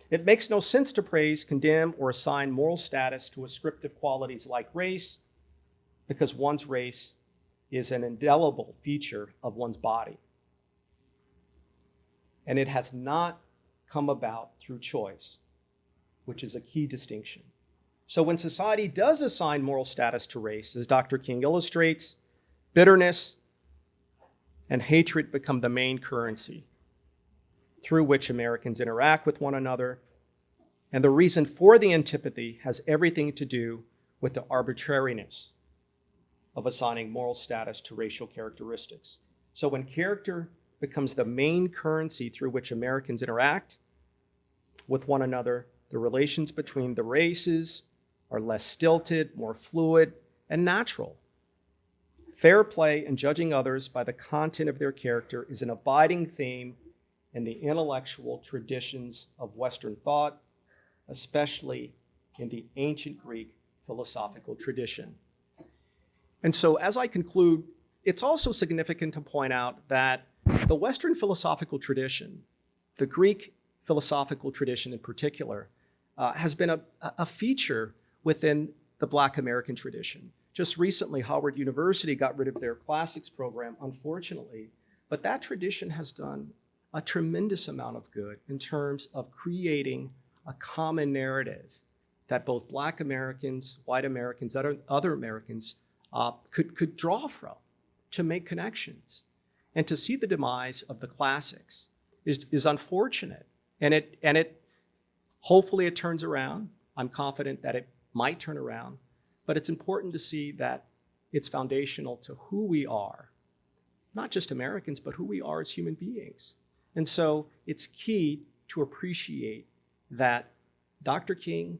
It makes no sense to praise, condemn, or assign moral status to ascriptive qualities like race, because one's race is an indelible feature of one's body. And it has not come about through choice, which is a key distinction. So when society does assign moral status to race, as Dr. King illustrates, bitterness and hatred become the main currency through which Americans interact with one another. And the reason for the antipathy has everything to do with the arbitrariness of assigning moral status to racial characteristics. So when character becomes the main currency through which Americans interact with one another, the relations between the races are less stilted, more fluid, and natural. Fair play and judging others by the content of their character is an abiding theme in the intellectual traditions of Western thought, especially in the ancient Greek philosophical tradition. And so as I conclude, it's also significant to point out that the Western philosophical tradition, the Greek philosophical tradition in particular, has been a feature within the Black American tradition. Just recently, Howard University got rid of their classics program, unfortunately, but that tradition has done a tremendous amount of good in terms of creating a common narrative that both Black Americans, white Americans, other Americans could draw from to make connections. And to see the demise of the classics is unfortunate. And it hopefully it turns around. I'm confident that it might turn around, but it's important to see that it's foundational to who we are, not just Americans, but who we are as human beings. And so it's key to appreciate that Dr. King,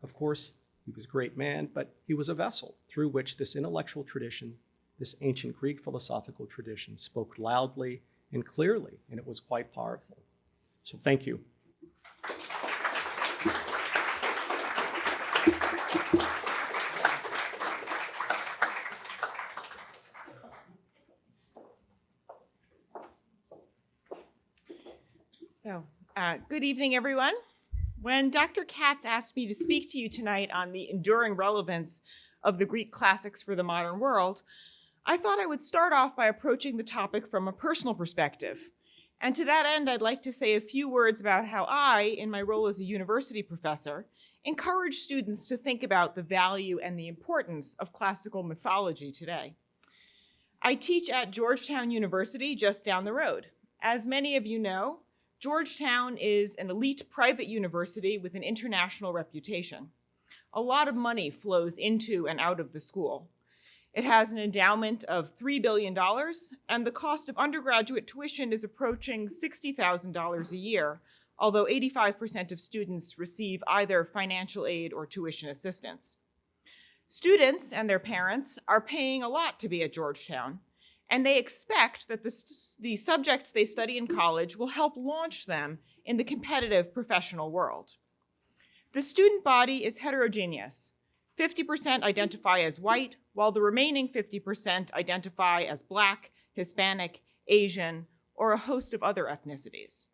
of course, he was a great man, but he was a vessel through which this intellectual tradition, this ancient Greek philosophical tradition, spoke loudly and clearly, and it was quite powerful. So thank you. Good evening, everyone. When Dr. Katz asked me to speak to you tonight on the enduring relevance of the Greek classics for the modern world, I thought I would start off by approaching the topic from a personal perspective. And to that end, I'd like to say a few words about how I, in my role as a university professor, encourage students to think about the value and the importance of classical mythology today. I teach at Georgetown University just down the road. As many of you know, Georgetown is an elite private university with an international reputation. A lot of money flows into and out of the school. It has an endowment of $3 billion, and the cost of undergraduate tuition is approaching $60,000 a year, although 85% of students receive either financial aid or tuition assistance. Students and their parents are paying a lot to be at Georgetown, and they expect that the subjects they study in college will help launch them in the competitive professional world. The student body is heterogeneous. 50% identify as white, while the remaining 50% identify as Black, Hispanic, Asian, or a host of other ethnicities.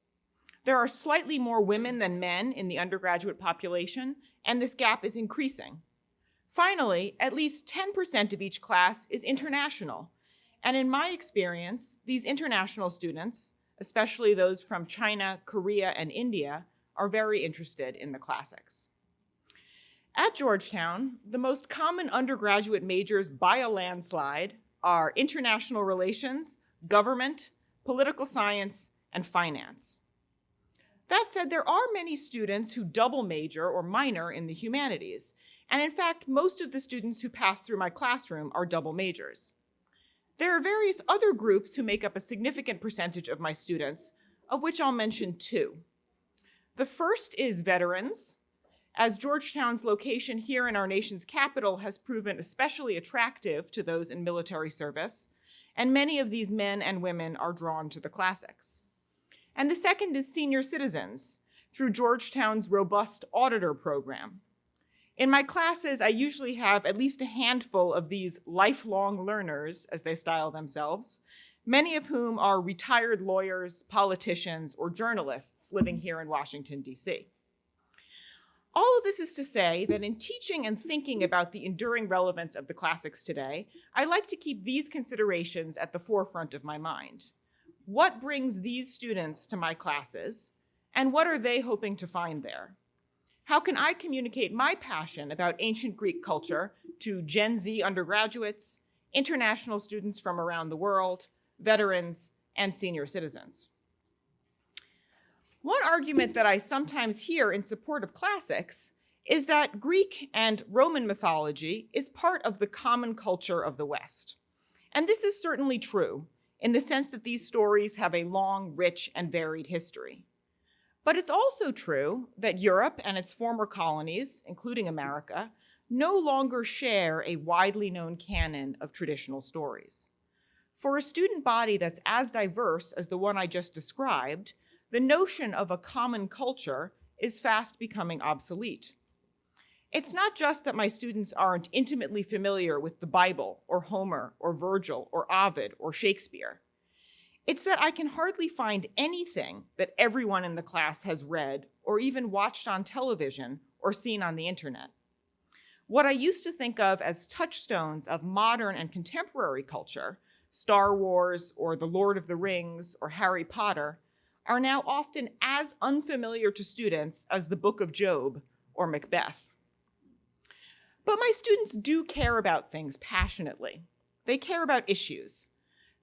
There are slightly more women than men in the undergraduate population, and this gap is increasing. Finally, at least 10% of each class is international. And in my experience, these international students, especially those from China, Korea, and India, are very interested in the classics. At Georgetown, the most common undergraduate majors by a landslide are international relations, government, political science, and finance. That said, there are many students who double major or minor in the humanities. And in fact, most of the students who pass through my classroom are double majors. There are various other groups who make up a significant percentage of my students, of which I'll mention two. The first is veterans, as Georgetown's location here in our nation's capital has proven especially attractive to those in military service, and many of these men and women are drawn to the classics. And the second is senior citizens, through Georgetown's robust auditor program. In my classes, I usually have at least a handful of these lifelong learners, as they style themselves, many of whom are retired lawyers, politicians, or journalists living here in Washington, D.C. All of this is to say that in teaching and thinking about the enduring relevance of the classics today, I like to keep these considerations at the forefront of my mind. What brings these students to my classes, and what are they hoping to find there? How can I communicate my passion about ancient Greek culture to Gen Z undergraduates, international students from around the world, veterans, and senior citizens? One argument that I sometimes hear in support of classics is that Greek and Roman mythology is part of the common culture of the West. And this is certainly true in the sense that these stories have a long, rich, and varied history. But it's also true that Europe and its former colonies, including America, no longer share a widely known canon of traditional stories. For a student body that's as diverse as the one I just described, the notion of a common culture is fast becoming obsolete. It's not just that my students aren't intimately familiar with the Bible, or Homer, or Virgil, or Ovid, or Shakespeare. It's that I can hardly find anything that everyone in the class has read or even watched on television or seen on the internet. What I used to think of as touchstones of modern and contemporary culture, Star Wars or The Lord of the Rings or Harry Potter, are now often as unfamiliar to students as the Book of Job or Macbeth. But my students do care about things passionately. They care about issues.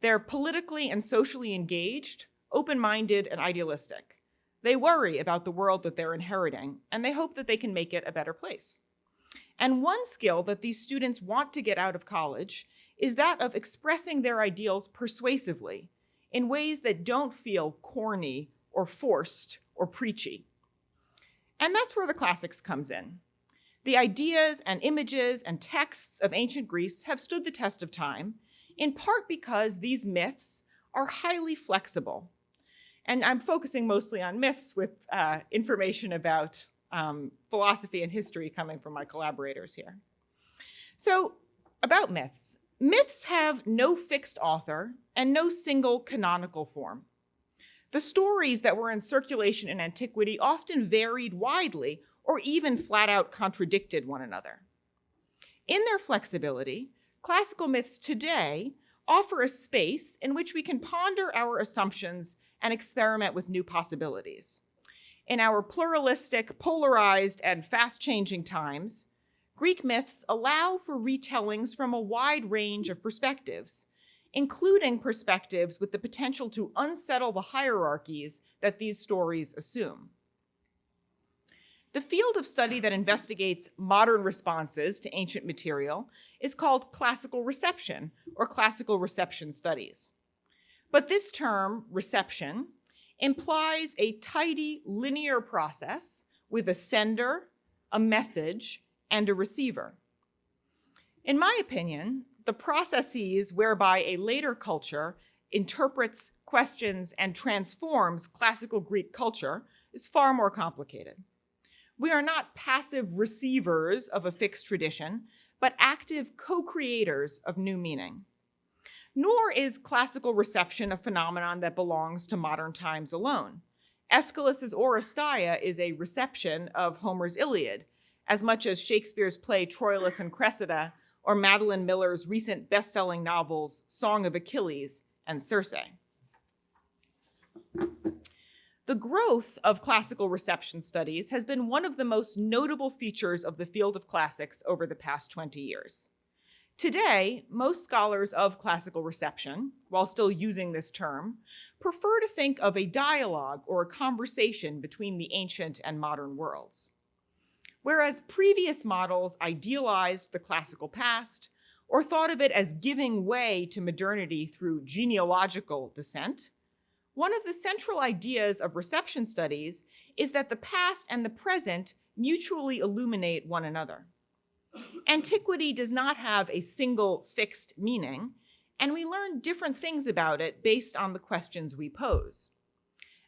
They're politically and socially engaged, open-minded, and idealistic. They worry about the world that they're inheriting, and they hope that they can make it a better place. And one skill that these students want to get out of college is that of expressing their ideals persuasively in ways that don't feel corny or forced or preachy. And that's where the classics comes in. The ideas and images and texts of ancient Greece have stood the test of time, in part because these myths are highly flexible. And I'm focusing mostly on myths with information about philosophy and history coming from my collaborators here. So, about myths. Myths have no fixed author and no single canonical form. The stories that were in circulation in antiquity often varied widely or even flat out contradicted one another. In their flexibility, classical myths today offer a space in which we can ponder our assumptions and experiment with new possibilities. In our pluralistic, polarized, and fast-changing times, Greek myths allow for retellings from a wide range of perspectives, including perspectives with the potential to unsettle the hierarchies that these stories assume. The field of study that investigates modern responses to ancient material is called classical reception, or classical reception studies. But this term, reception, implies a tidy, linear process with a sender, a message, and a receiver. In my opinion, the processes whereby a later culture interprets, questions, and transforms classical Greek culture is far more complicated. We are not passive receivers of a fixed tradition, but active co-creators of new meaning. Nor is classical reception a phenomenon that belongs to modern times alone. Aeschylus's Oresteia is a reception of Homer's Iliad, as much as Shakespeare's play Troilus and Cressida, or Madeline Miller's recent best-selling novels Song of Achilles and Circe. The growth of classical reception studies has been one of the most notable features of the field of classics over the past 20 years. Today, most scholars of classical reception, while still using this term, prefer to think of a dialogue or a conversation between the ancient and modern worlds. Whereas previous models idealized the classical past or thought of it as giving way to modernity through genealogical descent, one of the central ideas of reception studies is that the past and the present mutually illuminate one another. Antiquity does not have a single fixed meaning, and we learn different things about it based on the questions we pose.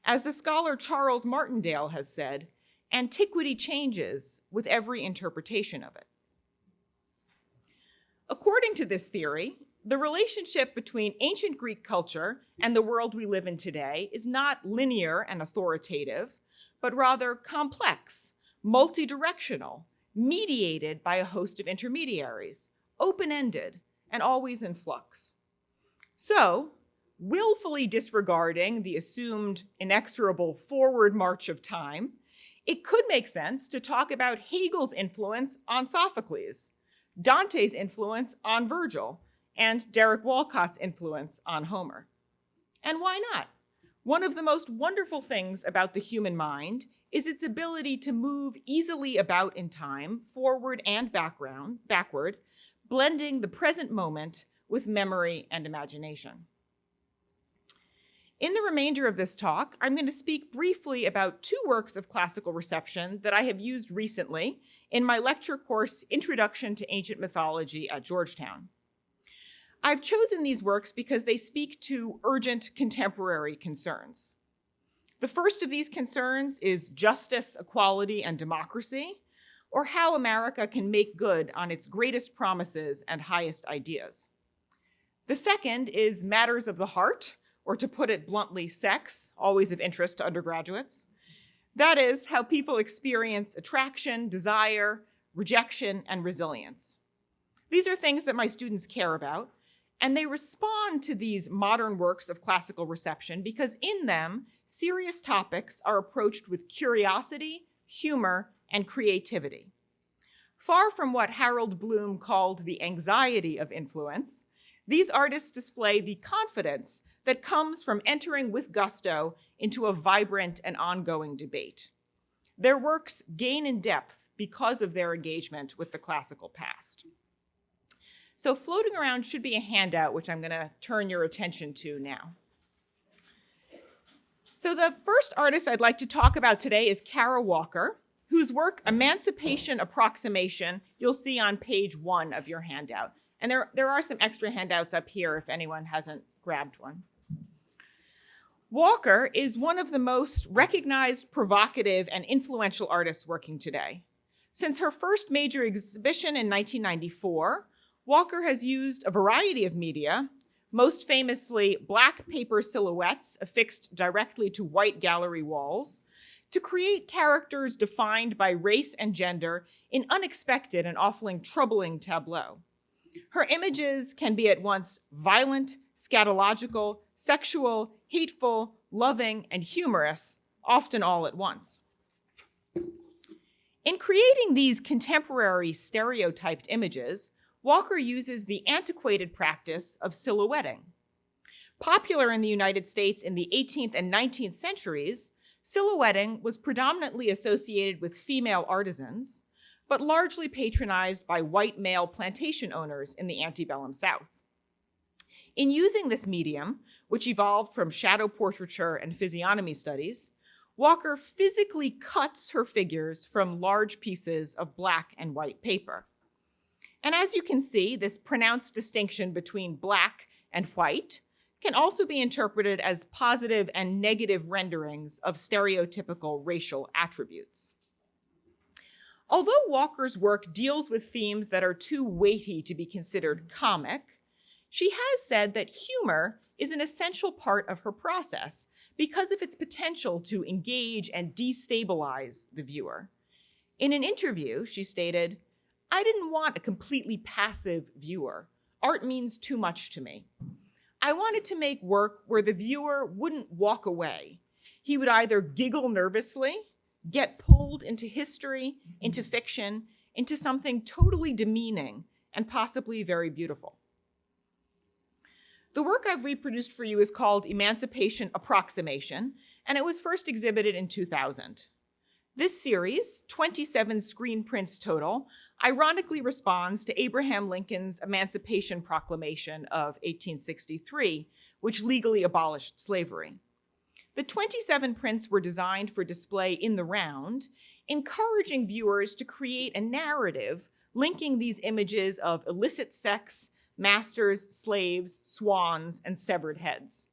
As the scholar Charles Martindale has said, antiquity changes with every interpretation of it. According to this theory, the relationship between ancient Greek culture and the world we live in today is not linear and authoritative, but rather complex, multidirectional, mediated by a host of intermediaries, open-ended, and always in flux. So, willfully disregarding the assumed inexorable forward march of time, it could make sense to talk about Hegel's influence on Sophocles, Dante's influence on Virgil, and Derek Walcott's influence on Homer. And why not? One of the most wonderful things about the human mind is its ability to move easily about in time, forward and backward, blending the present moment with memory and imagination. In the remainder of this talk, I'm going to speak briefly about two works of classical reception that I have used recently in my lecture course, Introduction to Ancient Mythology at Georgetown. I've chosen these works because they speak to urgent contemporary concerns. The first of these concerns is justice, equality, and democracy, or how America can make good on its greatest promises and highest ideas. The second is matters of the heart, or to put it bluntly, sex, always of interest to undergraduates. That is how people experience attraction, desire, rejection, and resilience. These are things that my students care about, and they respond to these modern works of classical reception because in them, serious topics are approached with curiosity, humor, and creativity. Far from what Harold Bloom called the anxiety of influence, these artists display the confidence that comes from entering with gusto into a vibrant and ongoing debate. Their works gain in depth because of their engagement with the classical past. So floating around should be a handout, which I'm going to turn your attention to now. So the first artist I'd like to talk about today is Kara Walker, whose work, Emancipation Approximation, you'll see on page 1 of your handout. And there are some extra handouts up here if anyone hasn't grabbed one. Walker is one of the most recognized, provocative, and influential artists working today. Since her first major exhibition in 1994, Walker has used a variety of media, most famously black paper silhouettes affixed directly to white gallery walls, to create characters defined by race and gender in unexpected and often troubling tableau. Her images can be at once violent, scatological, sexual, hateful, loving, and humorous, often all at once. In creating these contemporary stereotyped images, Walker uses the antiquated practice of silhouetting. Popular in the United States in the 18th and 19th centuries, silhouetting was predominantly associated with female artisans, but largely patronized by white male plantation owners in the antebellum South. In using this medium, which evolved from shadow portraiture and physiognomy studies, Walker physically cuts her figures from large pieces of black and white paper. And as you can see, this pronounced distinction between black and white can also be interpreted as positive and negative renderings of stereotypical racial attributes. Although Walker's work deals with themes that are too weighty to be considered comic, she has said that humor is an essential part of her process because of its potential to engage and destabilize the viewer. In an interview, she stated, "I didn't want a completely passive viewer. Art means too much to me. I wanted to make work where the viewer wouldn't walk away. He would either giggle nervously, get pulled into history, into fiction, into something totally demeaning and possibly very beautiful." The work I've reproduced for you is called Emancipation Approximation, and it was first exhibited in 2000. This series, 27 screen prints total, ironically responds to Abraham Lincoln's Emancipation Proclamation of 1863, which legally abolished slavery. The 27 prints were designed for display in the round, encouraging viewers to create a narrative linking these images of illicit sex, masters, slaves, swans, and severed heads.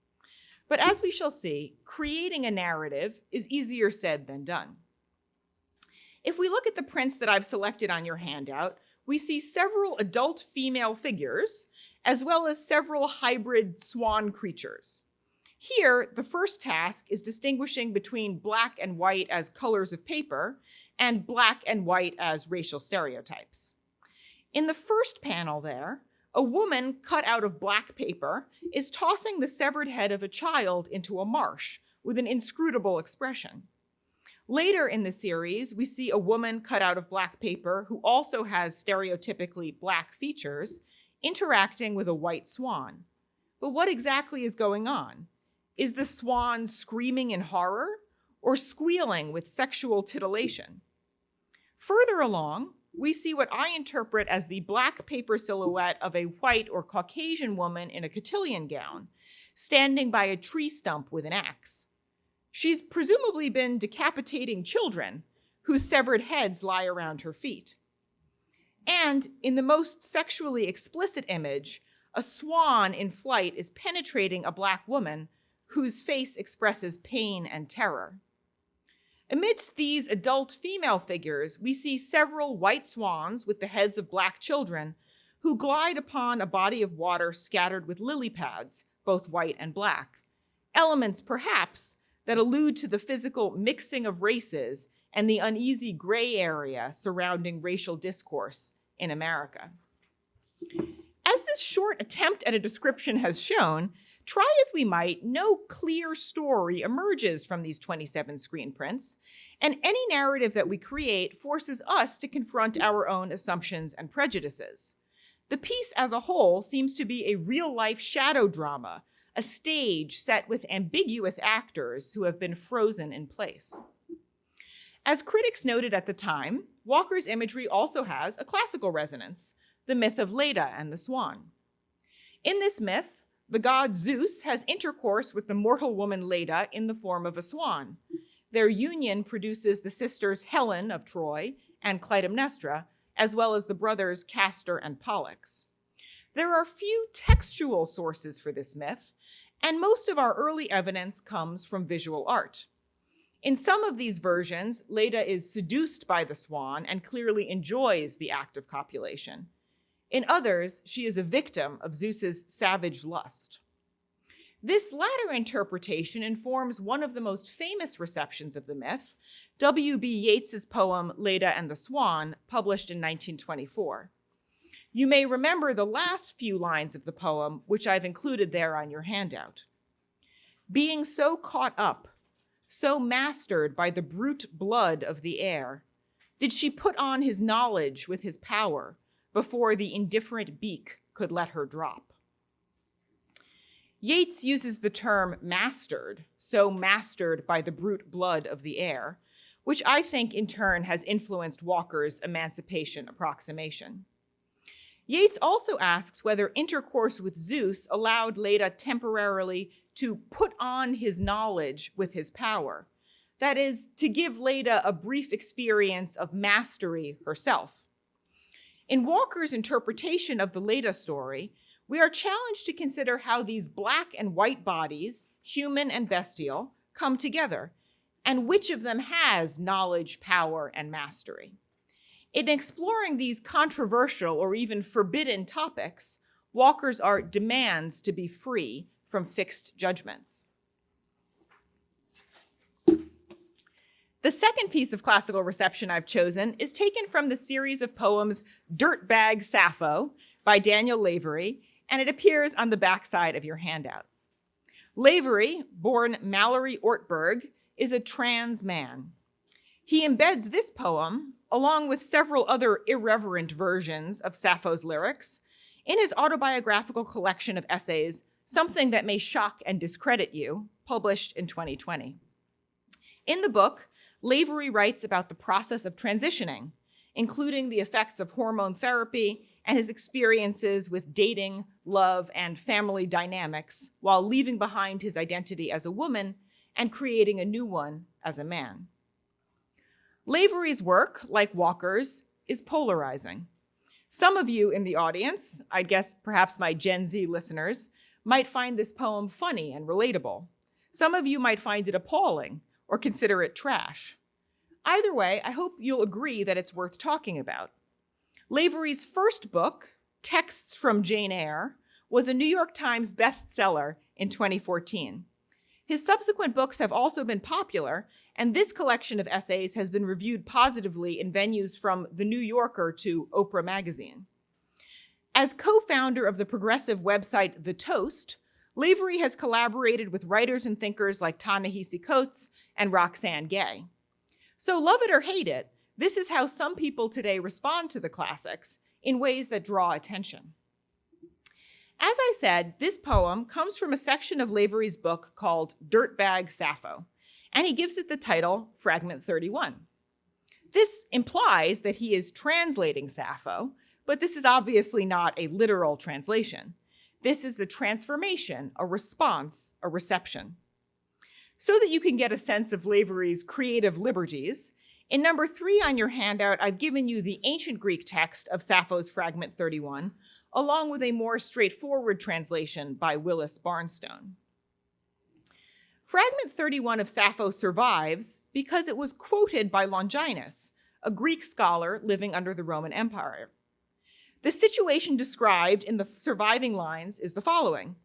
But as we shall see, creating a narrative is easier said than done. If we look at the prints that I've selected on your handout, we see several adult female figures, as well as several hybrid swan creatures. Here, the first task is distinguishing between black and white as colors of paper and black and white as racial stereotypes. In the first panel there, a woman cut out of black paper is tossing the severed head of a child into a marsh with an inscrutable expression. Later in the series, we see a woman cut out of black paper who also has stereotypically black features interacting with a white swan. But what exactly is going on? Is the swan screaming in horror or squealing with sexual titillation? Further along, we see what I interpret as the black paper silhouette of a white or Caucasian woman in a cotillion gown, standing by a tree stump with an axe. She's presumably been decapitating children whose severed heads lie around her feet. And in the most sexually explicit image, a swan in flight is penetrating a black woman whose face expresses pain and terror. Amidst these adult female figures, we see several white swans with the heads of black children who glide upon a body of water scattered with lily pads, both white and black, elements perhaps that allude to the physical mixing of races and the uneasy gray area surrounding racial discourse in America. As this short attempt at a description has shown, try as we might, no clear story emerges from these 27 screen prints, and any narrative that we create forces us to confront our own assumptions and prejudices. The piece as a whole seems to be a real-life shadow drama, a stage set with ambiguous actors who have been frozen in place. As critics noted at the time, Walker's imagery also has a classical resonance, the myth of Leda and the swan. In this myth, the god Zeus has intercourse with the mortal woman Leda in the form of a swan. Their union produces the sisters Helen of Troy and Clytemnestra, as well as the brothers Castor and Pollux. There are few textual sources for this myth, and most of our early evidence comes from visual art. In some of these versions, Leda is seduced by the swan and clearly enjoys the act of copulation. In others, she is a victim of Zeus's savage lust. This latter interpretation informs one of the most famous receptions of the myth, W.B. Yeats's poem Leda and the Swan, published in 1924. You may remember the last few lines of the poem, which I've included there on your handout. Being so caught up, so mastered by the brute blood of the air, did she put on his knowledge with his power before the indifferent beak could let her drop. Yeats uses the term mastered, so mastered by the brute blood of the air, which I think in turn has influenced Walker's emancipation approximation. Yeats also asks whether intercourse with Zeus allowed Leda temporarily to put on his knowledge with his power. That is, to give Leda a brief experience of mastery herself. In Walker's interpretation of the Leda story, we are challenged to consider how these black and white bodies, human and bestial, come together, and which of them has knowledge, power, and mastery. In exploring these controversial or even forbidden topics, Walker's art demands to be free from fixed judgments. The second piece of classical reception I've chosen is taken from the series of poems Dirtbag Sappho by Daniel Lavery, and it appears on the backside of your handout. Lavery, born Mallory Ortberg, is a trans man. He embeds this poem, along with several other irreverent versions of Sappho's lyrics, in his autobiographical collection of essays, Something That May Shock and Discredit You, published in 2020. In the book, Lavery writes about the process of transitioning, including the effects of hormone therapy and his experiences with dating, love, and family dynamics while leaving behind his identity as a woman and creating a new one as a man. Lavery's work, like Walker's, is polarizing. Some of you in the audience, I guess perhaps my Gen Z listeners, might find this poem funny and relatable. Some of you might find it appalling or consider it trash. Either way, I hope you'll agree that it's worth talking about. Lavery's first book, Texts from Jane Eyre, was a New York Times bestseller in 2014. His subsequent books have also been popular, and this collection of essays has been reviewed positively in venues from The New Yorker to Oprah Magazine. As co-founder of the progressive website The Toast, Lavery has collaborated with writers and thinkers like Ta-Nehisi Coates and Roxane Gay. So love it or hate it, this is how some people today respond to the classics in ways that draw attention. As I said, this poem comes from a section of Lavery's book called Dirtbag Sappho, and he gives it the title Fragment 31. This implies that he is translating Sappho, but this is obviously not a literal translation. This is a transformation, a response, a reception. So that you can get a sense of Lavery's creative liberties, in number 3 on your handout, I've given you the ancient Greek text of Sappho's Fragment 31, along with a more straightforward translation by Willis Barnstone. Fragment 31 of Sappho survives because it was quoted by Longinus, a Greek scholar living under the Roman Empire. The situation described in the surviving lines is the following.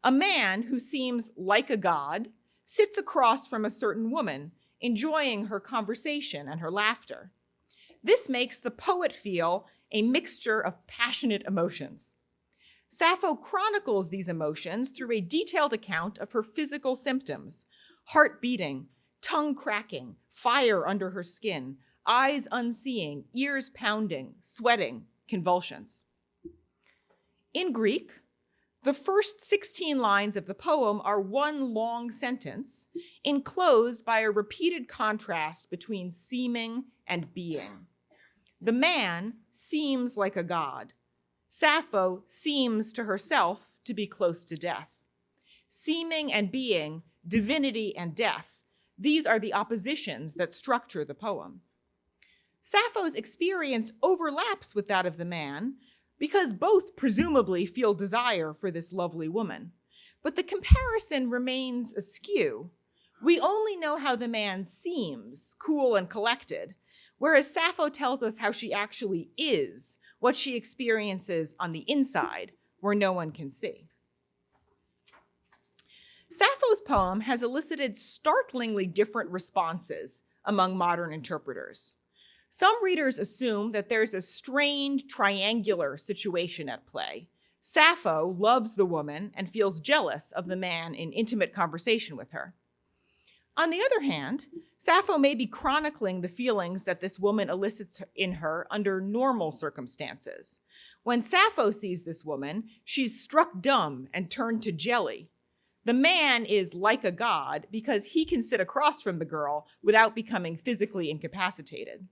A man who seems like a god sits across from a certain woman, enjoying her conversation and her laughter. This makes the poet feel a mixture of passionate emotions. Sappho chronicles these emotions through a detailed account of her physical symptoms: heart beating, tongue cracking, fire under her skin, eyes unseeing, ears pounding, sweating, convulsions. In Greek, the first 16 lines of the poem are one long sentence enclosed by a repeated contrast between seeming and being. The man seems like a god. Sappho seems to herself to be close to death. Seeming and being, divinity and death, these are the oppositions that structure the poem. Sappho's experience overlaps with that of the man because both presumably feel desire for this lovely woman. But the comparison remains askew. We only know how the man seems, cool and collected, whereas Sappho tells us how she actually is, what she experiences on the inside, where no one can see. Sappho's poem has elicited startlingly different responses among modern interpreters. Some readers assume that there's a strained, triangular situation at play. Sappho loves the woman and feels jealous of the man in intimate conversation with her. On the other hand, Sappho may be chronicling the feelings that this woman elicits in her under normal circumstances. When Sappho sees this woman, she's struck dumb and turned to jelly. The man is like a god because he can sit across from the girl without becoming physically incapacitated.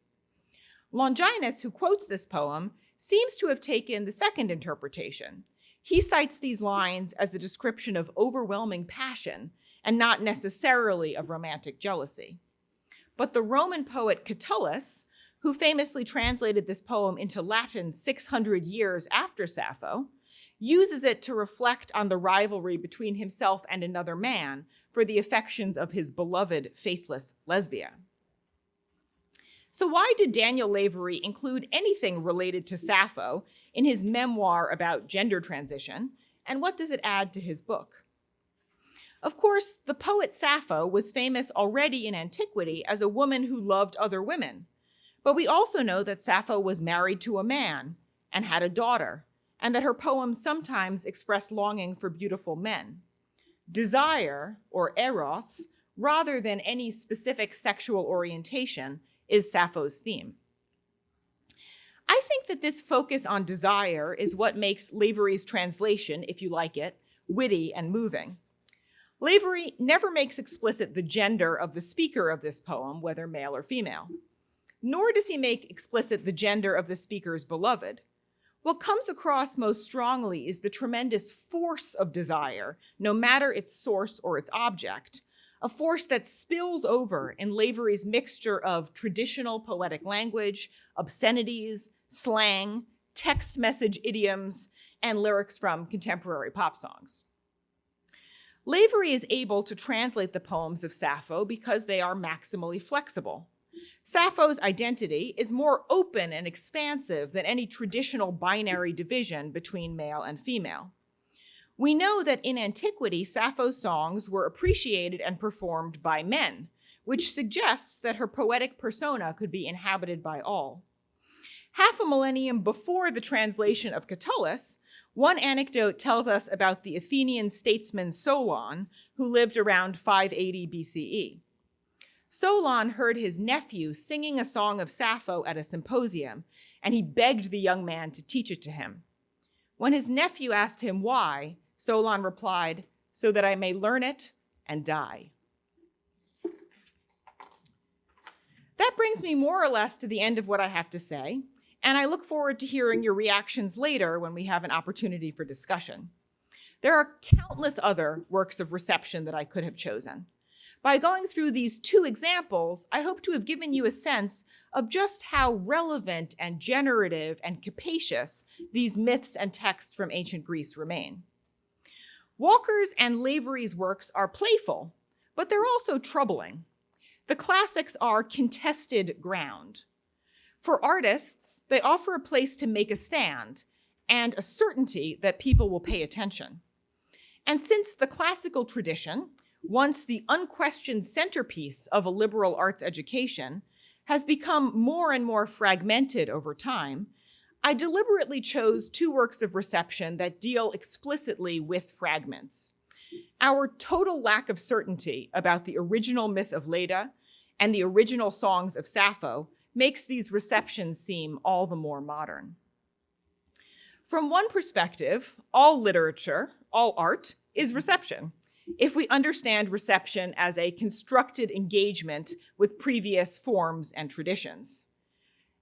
Longinus, who quotes this poem, seems to have taken the second interpretation. He cites these lines as a description of overwhelming passion and not necessarily of romantic jealousy. But the Roman poet Catullus, who famously translated this poem into Latin 600 years after Sappho, uses it to reflect on the rivalry between himself and another man for the affections of his beloved faithless Lesbia. So why did Daniel Lavery include anything related to Sappho in his memoir about gender transition, and what does it add to his book? Of course, the poet Sappho was famous already in antiquity as a woman who loved other women. But we also know that Sappho was married to a man and had a daughter, and that her poems sometimes express longing for beautiful men. Desire, or eros, rather than any specific sexual orientation, is Sappho's theme. I think that this focus on desire is what makes Lavery's translation, if you like it, witty and moving. Lavery never makes explicit the gender of the speaker of this poem, whether male or female. Nor does he make explicit the gender of the speaker's beloved. What comes across most strongly is the tremendous force of desire, no matter its source or its object, a force that spills over in Lavery's mixture of traditional poetic language, obscenities, slang, text message idioms, and lyrics from contemporary pop songs. Lavery is able to translate the poems of Sappho because they are maximally flexible. Sappho's identity is more open and expansive than any traditional binary division between male and female. We know that in antiquity, Sappho's songs were appreciated and performed by men, which suggests that her poetic persona could be inhabited by all. Half a millennium before the translation of Catullus, one anecdote tells us about the Athenian statesman Solon, who lived around 580 BCE. Solon heard his nephew singing a song of Sappho at a symposium, and he begged the young man to teach it to him. When his nephew asked him why, Solon replied, "So that I may learn it and die." That brings me more or less to the end of what I have to say, and I look forward to hearing your reactions later when we have an opportunity for discussion. There are countless other works of reception that I could have chosen. By going through these two examples, I hope to have given you a sense of just how relevant and generative and capacious these myths and texts from ancient Greece remain. Walker's and Lavery's works are playful, but they're also troubling. The classics are contested ground. For artists, they offer a place to make a stand and a certainty that people will pay attention. And since the classical tradition, once the unquestioned centerpiece of a liberal arts education, has become more and more fragmented over time, I deliberately chose two works of reception that deal explicitly with fragments. Our total lack of certainty about the original myth of Leda and the original songs of Sappho makes these receptions seem all the more modern. From one perspective, all literature, all art, is reception, if we understand reception as a constructed engagement with previous forms and traditions.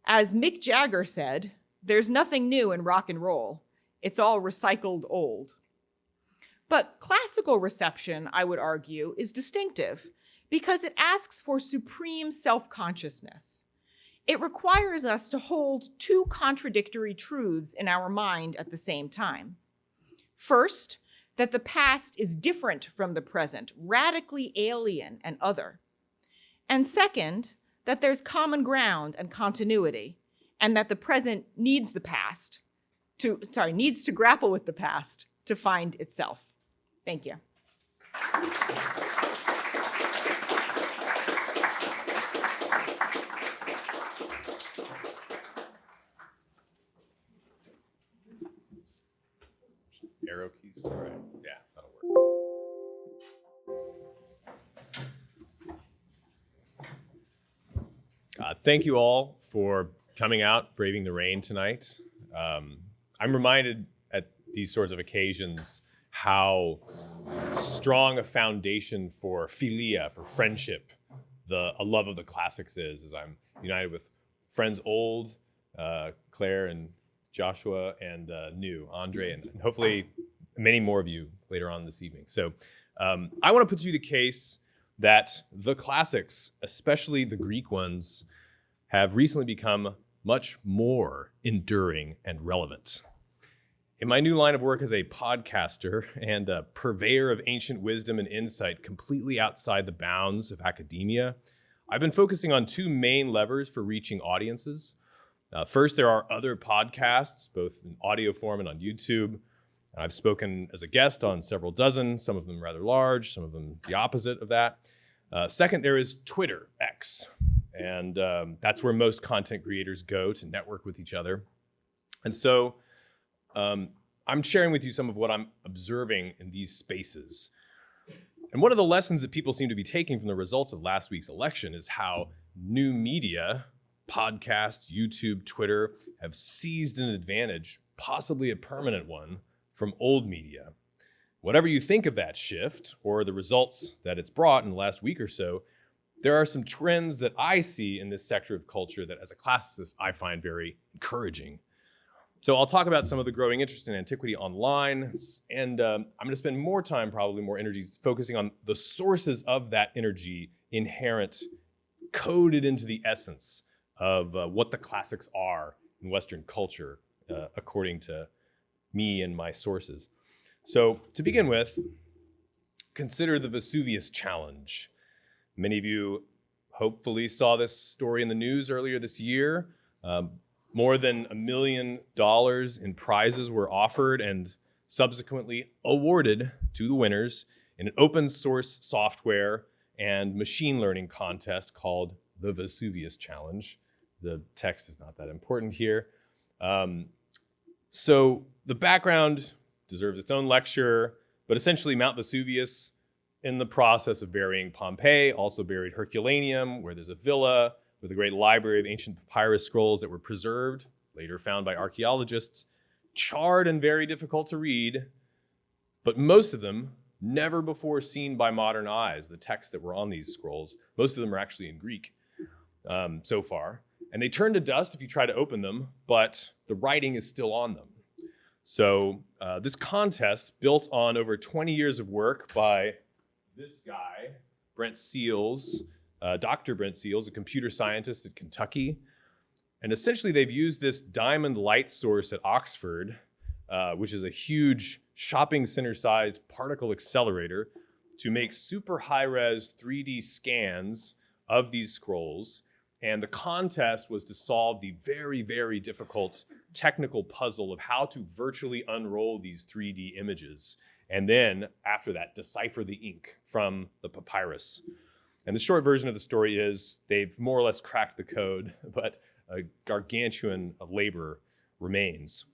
As Mick Jagger said, there's nothing new in rock and roll. It's all recycled old. But classical reception, I would argue, is distinctive because it asks for supreme self-consciousness. It requires us to hold two contradictory truths in our mind at the same time. First, that the past is different from the present, radically alien and other. And second, that there's common ground and continuity, and that the present needs to grapple with the past to find itself. Thank you. Arrow keys? All right. Yeah, that'll work. Thank you all for coming out, braving the rain tonight. I'm reminded at these sorts of occasions how strong a foundation for philia, for friendship, a love of the classics is, as I'm united with friends old, Claire and Joshua, and new, Andre, and hopefully many more of you later on this evening. So I want to put to you the case that the classics, especially the Greek ones, have recently become much more enduring and relevant. In my new line of work as a podcaster and a purveyor of ancient wisdom and insight completely outside the bounds of academia, I've been focusing on two main levers for reaching audiences. First, there are other podcasts, both in audio form and on YouTube. I've spoken as a guest on several dozen, some of them rather large, some of them the opposite of that. Second, there is Twitter, X, and that's where most content creators go to network with each other. And so I'm sharing with you some of what I'm observing in these spaces. And one of the lessons that people seem to be taking from the results of last week's election is how new media, podcasts, YouTube, Twitter, have seized an advantage, possibly a permanent one, from old media. Whatever you think of that shift or the results that it's brought in the last week or so, there are some trends that I see in this sector of culture that as a classicist, I find very encouraging. So I'll talk about some of the growing interest in antiquity online, and I'm going to spend more time, probably more energy, focusing on the sources of that energy inherent, coded into the essence of what the classics are in Western culture, according to me and my sources. So to begin with, consider the Vesuvius Challenge. Many of you hopefully saw this story in the news earlier this year. More than $1 million in prizes were offered and subsequently awarded to the winners in an open source software and machine learning contest called the Vesuvius Challenge. The text is not that important here. So the background deserves its own lecture, but essentially Mount Vesuvius, in the process of burying Pompeii, also buried Herculaneum, where there's a villa with a great library of ancient papyrus scrolls that were preserved, later found by archaeologists, charred and very difficult to read, but most of them never before seen by modern eyes. The texts that were on these scrolls, most of them are actually in Greek so far. And they turn to dust if you try to open them, but the writing is still on them. So this contest, built on over 20 years of work by this guy, Brent Seals, Dr. Brent Seals, a computer scientist at Kentucky. And essentially they've used this diamond light source at Oxford, which is a huge shopping center-sized particle accelerator, to make super high-res 3D scans of these scrolls. And the contest was to solve the very, very difficult technical puzzle of how to virtually unroll these 3D images. And then, after that, decipher the ink from the papyrus. And the short version of the story is they've more or less cracked the code, but a gargantuan labor remains.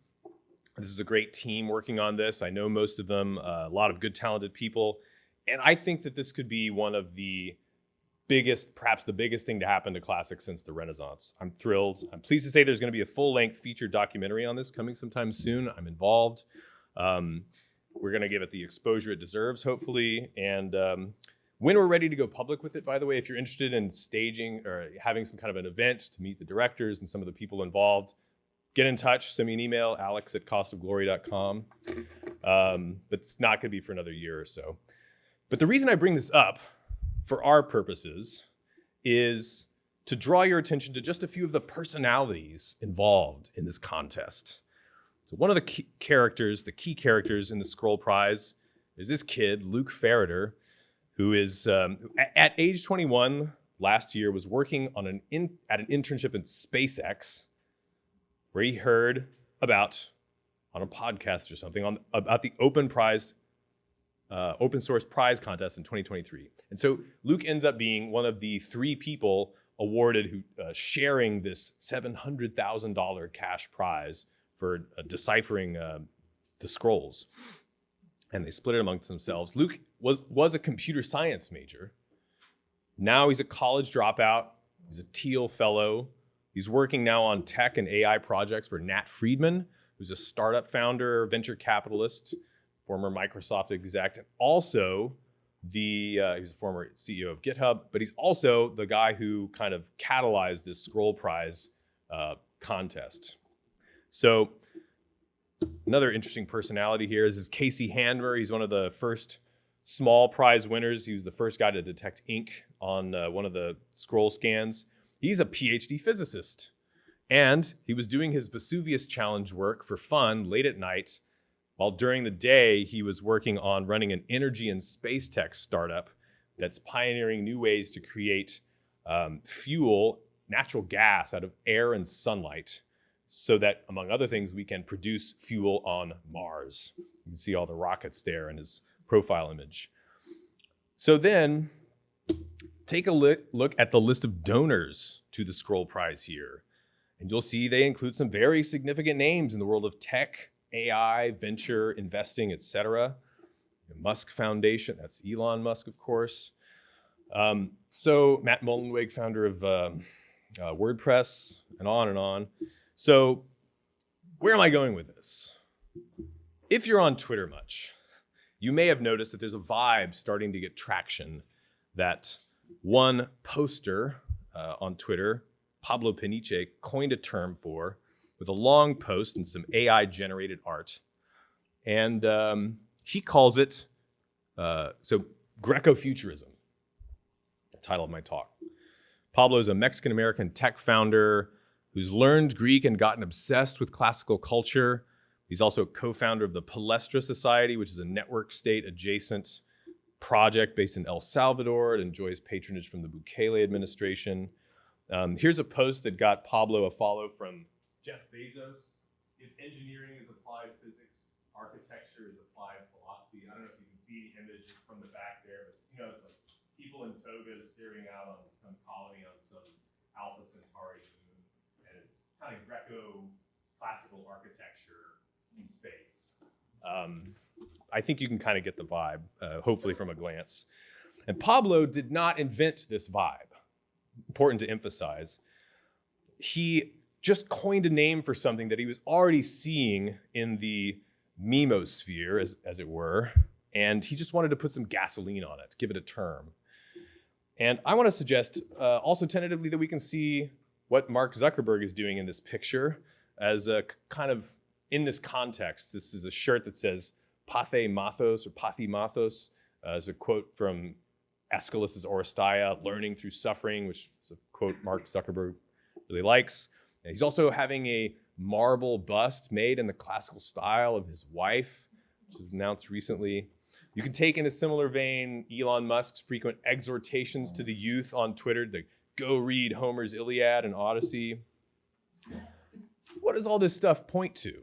This is a great team working on this. I know most of them, a lot of good, talented people. And I think that this could be one of the biggest, perhaps the biggest thing to happen to classics since the Renaissance. I'm thrilled. I'm pleased to say there's going to be a full-length feature documentary on this coming sometime soon. I'm involved. We're going to give it the exposure it deserves, hopefully. And when we're ready to go public with it, by the way, if you're interested in staging or having some kind of an event to meet the directors and some of the people involved, get in touch, send me an email, alex@costofglory.com. But it's not going to be for another year or so. But the reason I bring this up for our purposes is to draw your attention to just a few of the personalities involved in this contest. So one of the key characters in the Scroll Prize is this kid, Luke Ferreter, who is, at age 21 last year, was working on at an internship in SpaceX, where he heard about, on a podcast or something, about the open source prize contest in 2023. And so Luke ends up being one of the 3 people awarded who sharing this $700,000 cash prize for deciphering the scrolls. And they split it amongst themselves. Luke was a computer science major. Now he's a college dropout. He's a Teal fellow. He's working now on tech and AI projects for Nat Friedman, who's a startup founder, venture capitalist, former Microsoft exec, and also he's a former CEO of GitHub, but he's also the guy who kind of catalyzed this Scroll Prize contest. So another interesting personality here is Casey Handmer. He's one of the first small prize winners. He was the first guy to detect ink on one of the scroll scans. He's a PhD physicist, and he was doing his Vesuvius Challenge work for fun late at night, while during the day he was working on running an energy and space tech startup that's pioneering new ways to create fuel, natural gas out of air and sunlight, so that, among other things, we can produce fuel on Mars. You can see all the rockets there in his profile image. So then, take a look at the list of donors to the Scroll Prize here. And you'll see they include some very significant names in the world of tech, AI, venture, investing, etc. The Musk Foundation, that's Elon Musk, of course. So Matt Mullenweg, founder of WordPress, and on and on. So where am I going with this? If you're on Twitter much, you may have noticed that there's a vibe starting to get traction that one poster on Twitter, Pablo Peniche, coined a term for, with a long post and some AI-generated art. And he calls it, Greco-futurism, the title of my talk. Pablo is a Mexican-American tech founder who's learned Greek and gotten obsessed with classical culture. He's also a co-founder of the Palestra Society, which is a network state-adjacent project based in El Salvador. It enjoys patronage from the Bukele administration. Here's a post that got Pablo a follow from Jeff Bezos. If engineering is applied physics, architecture is applied philosophy. I don't know if you can see the image from the back there, but it's like people in togas staring out on some colony on some Alpha Centauri moon, and it's kind of Greco-classical architecture in space. I think you can kind of get the vibe, hopefully from a glance. And Pablo did not invent this vibe. Important to emphasize. He just coined a name for something that he was already seeing in the memosphere, as it were, and he just wanted to put some gasoline on it, give it a term. And I want to suggest also tentatively that we can see what Mark Zuckerberg is doing in this picture as a kind of, in this context. This is a shirt that says Pathe Mathos or Pathimathos, as a quote from Aeschylus's Oresteia, learning through suffering, which is a quote Mark Zuckerberg really likes. And he's also having a marble bust made in the classical style of his wife, which was announced recently. You can take in a similar vein Elon Musk's frequent exhortations to the youth on Twitter to go read Homer's Iliad and Odyssey. What does all this stuff point to?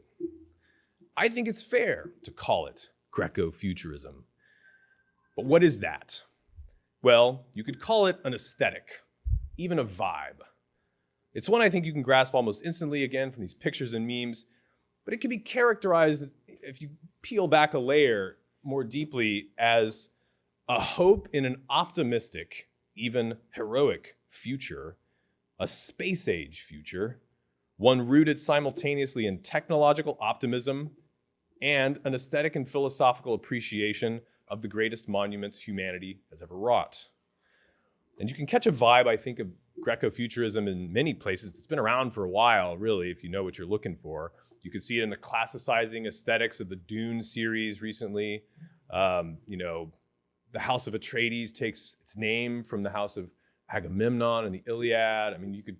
I think it's fair to call it Greco-futurism. But what is that? Well, you could call it an aesthetic, even a vibe. It's one I think you can grasp almost instantly, again, from these pictures and memes. but it can be characterized, if you peel back a layer more deeply, as a hope in an optimistic, even heroic future, a space-age future, one rooted simultaneously in technological optimism and an aesthetic and philosophical appreciation of the greatest monuments humanity has ever wrought. And you can catch a vibe, I think, of Greco-futurism in many places. It's been around for a while, really, if you know what you're looking for. You can see it in the classicizing aesthetics of the Dune series recently. The House of Atreides takes its name from the House of Agamemnon and the Iliad. I mean, you could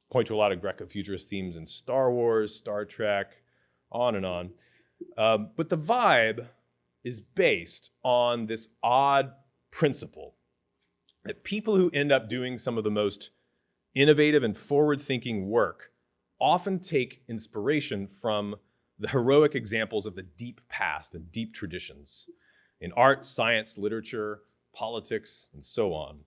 point to a lot of Greco-futurist themes in Star Wars, Star Trek, on and on. But the vibe is based on this odd principle that people who end up doing some of the most innovative and forward-thinking work often take inspiration from the heroic examples of the deep past and deep traditions in art, science, literature, politics, and so on.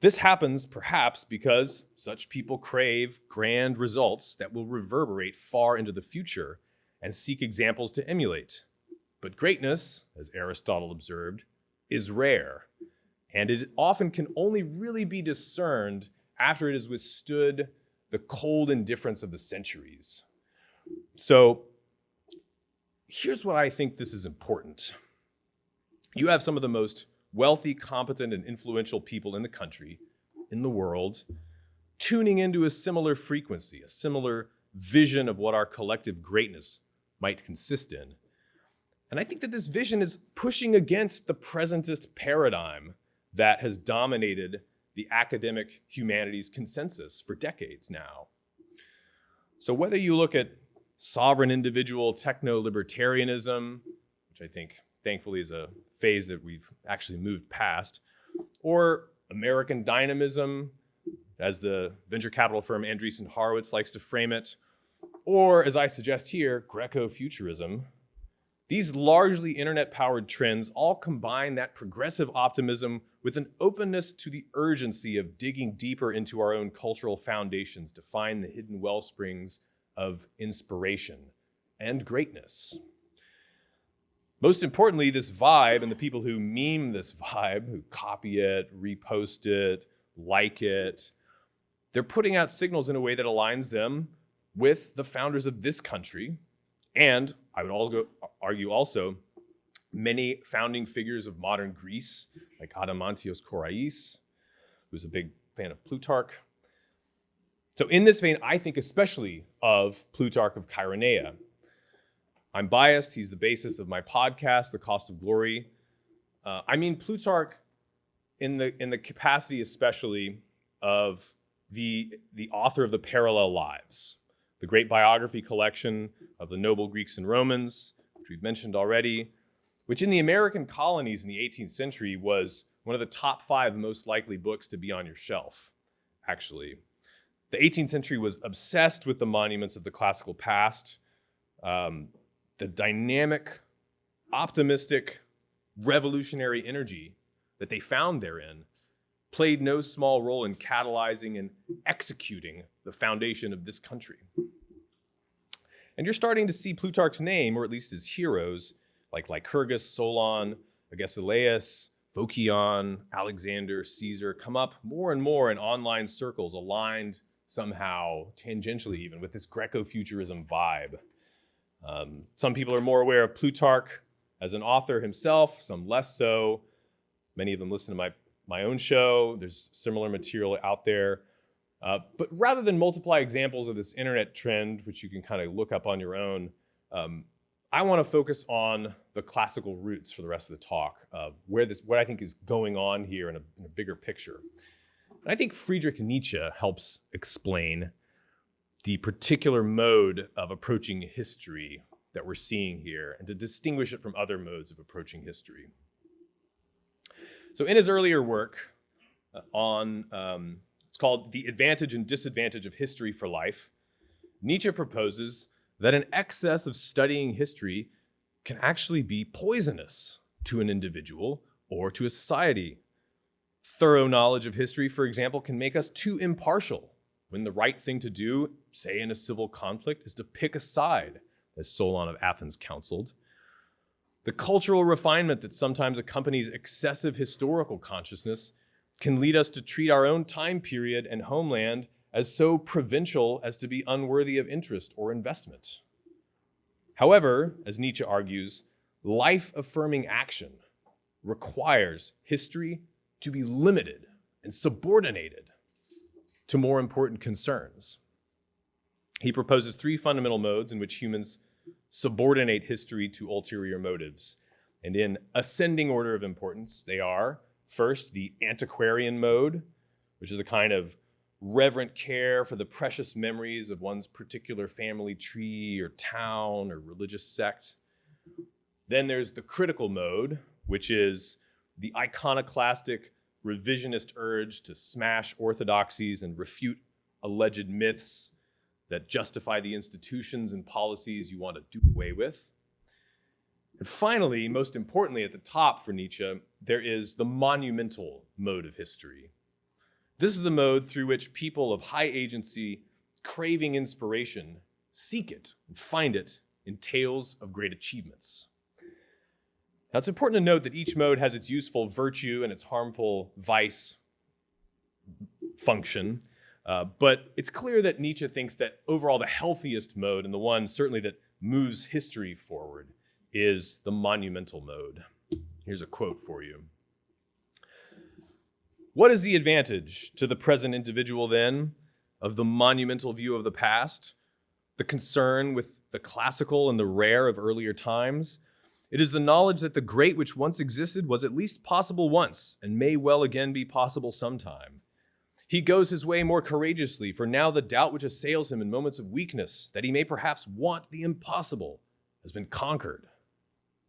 This happens perhaps because such people crave grand results that will reverberate far into the future and seek examples to emulate. But greatness, as Aristotle observed, is rare, and it often can only really be discerned after it has withstood the cold indifference of the centuries. So here's why I think this is important. You have some of the most wealthy, competent, and influential people in the country, in the world, tuning into a similar frequency, a similar vision of what our collective greatness might consist in. And I think that this vision is pushing against the presentist paradigm that has dominated the academic humanities consensus for decades now. So whether you look at sovereign individual techno-libertarianism, which I think thankfully is a phase that we've actually moved past, or American dynamism, as the venture capital firm Andreessen Horowitz likes to frame it, or as I suggest here, Greco-futurism, these largely internet-powered trends all combine that progressive optimism with an openness to the urgency of digging deeper into our own cultural foundations to find the hidden well springs of inspiration and greatness. Most importantly, this vibe and the people who meme this vibe, who copy it, repost it, like it, they're putting out signals in a way that aligns them with the founders of this country, and I would argue also many founding figures of modern Greece, like Adamantios Korais, who's a big fan of Plutarch. So in this vein, I think especially of Plutarch of Chaeronea. I'm biased. He's the basis of my podcast, The Cost of Glory. I mean Plutarch in the capacity especially of the author of the Parallel Lives, the great biography collection of the noble Greeks and Romans, which we've mentioned already, which in the American colonies in the 18th century was one of the top 5 most likely books to be on your shelf, actually. The 18th century was obsessed with the monuments of the classical past. The dynamic, optimistic, revolutionary energy that they found therein played no small role in catalyzing and executing the foundation of this country. And you're starting to see Plutarch's name, or at least his heroes, like Lycurgus, Solon, Agesilaus, Phocion, Alexander, Caesar, come up more and more in online circles aligned somehow, tangentially even, with this Greco-futurism vibe. Some people are more aware of Plutarch as an author himself, some less so. Many of them listen to my own show. There's similar material out there. But rather than multiply examples of this internet trend, which you can kind of look up on your own, I want to focus on the classical roots for the rest of the talk of what I think is going on here in a bigger picture. And I think Friedrich Nietzsche helps explain the particular mode of approaching history that we're seeing here and to distinguish it from other modes of approaching history. So in his earlier work on, it's called The Advantage and Disadvantage of History for Life, Nietzsche proposes that an excess of studying history can actually be poisonous to an individual or to a society. Thorough knowledge of history, for example, can make us too impartial when the right thing to do, say in a civil conflict, is to pick a side, as Solon of Athens counseled. The cultural refinement that sometimes accompanies excessive historical consciousness can lead us to treat our own time period and homeland as so provincial as to be unworthy of interest or investment. However, as Nietzsche argues, life-affirming action requires history to be limited and subordinated to more important concerns. He proposes three fundamental modes in which humans subordinate history to ulterior motives. And in ascending order of importance, they are, first, the antiquarian mode, which is a kind of reverent care for the precious memories of one's particular family tree or town or religious sect. Then there's the critical mode, which is the iconoclastic revisionist urge to smash orthodoxies and refute alleged myths that justify the institutions and policies you want to do away with. And finally, most importantly at the top for Nietzsche, there is the monumental mode of history. This is the mode through which people of high agency, craving inspiration, seek it and find it in tales of great achievements. Now, it's important to note that each mode has its useful virtue and its harmful vice function, but it's clear that Nietzsche thinks that overall the healthiest mode, and the one certainly that moves history forward, is the monumental mode. Here's a quote for you. What is the advantage to the present individual, then, of the monumental view of the past, the concern with the classical and the rare of earlier times? It is the knowledge that the great which once existed was at least possible once, and may well again be possible sometime. He goes his way more courageously, for now the doubt which assails him in moments of weakness, that he may perhaps want the impossible, has been conquered.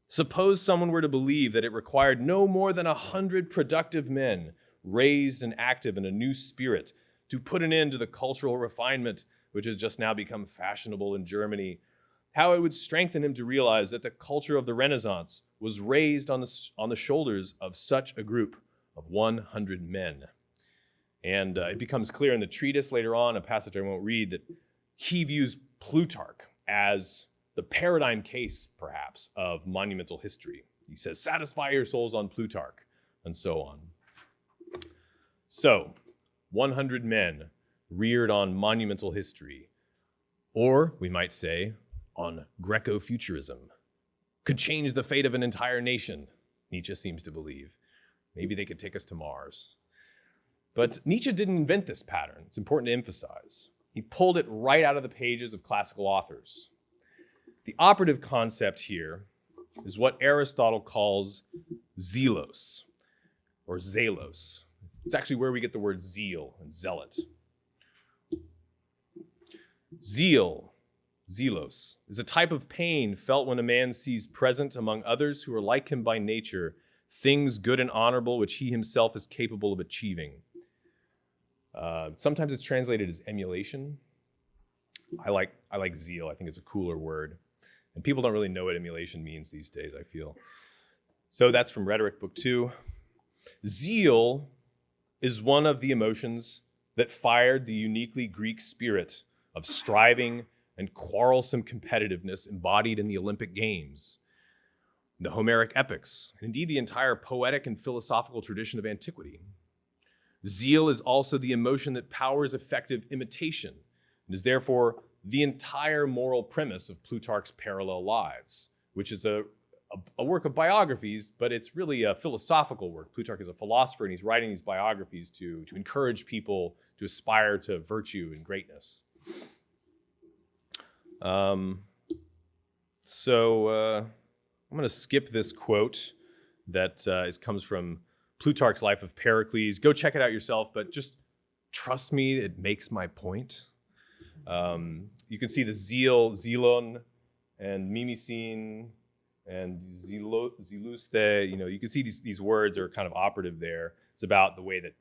Suppose someone were to believe that it required no more than 100 productive men, raised and active in a new spirit, to put an end to the cultural refinement which has just now become fashionable in Germany. How it would strengthen him to realize that the culture of the Renaissance was raised on the shoulders of such a group of 100 men. And it becomes clear in the treatise later on, a passage I won't read, that he views Plutarch as the paradigm case, perhaps, of monumental history. He says, satisfy your souls on Plutarch, and so on. So, 100 men reared on monumental history, or we might say, on Greco-futurism, could change the fate of an entire nation, Nietzsche seems to believe. Maybe they could take us to Mars. But Nietzsche didn't invent this pattern. It's important to emphasize. He pulled it right out of the pages of classical authors. The operative concept here is what Aristotle calls zelos, or zelos. It's actually where we get the word zeal and zealot. Zeal, zelos, is a type of pain felt when a man sees present among others who are like him by nature things good and honorable which he himself is capable of achieving. Sometimes it's translated as emulation. I like zeal. I think it's a cooler word. And people don't really know what emulation means these days, I feel. So that's from Rhetoric, Book 2. Zeal is one of the emotions that fired the uniquely Greek spirit of striving and quarrelsome competitiveness embodied in the Olympic Games, the Homeric epics, and indeed the entire poetic and philosophical tradition of antiquity. Zeal is also the emotion that powers effective imitation and is therefore the entire moral premise of Plutarch's Parallel Lives, which is a work of biographies, but it's really a philosophical work. Plutarch is a philosopher, and he's writing these biographies to encourage people to aspire to virtue and greatness. So I'm going to skip this quote that comes from Plutarch's Life of Pericles. Go check it out yourself, but just trust me, it makes my point. You can see the zeal, zelon, and mimicene, and zeluste. You can see these words are kind of operative there. It's about the way that,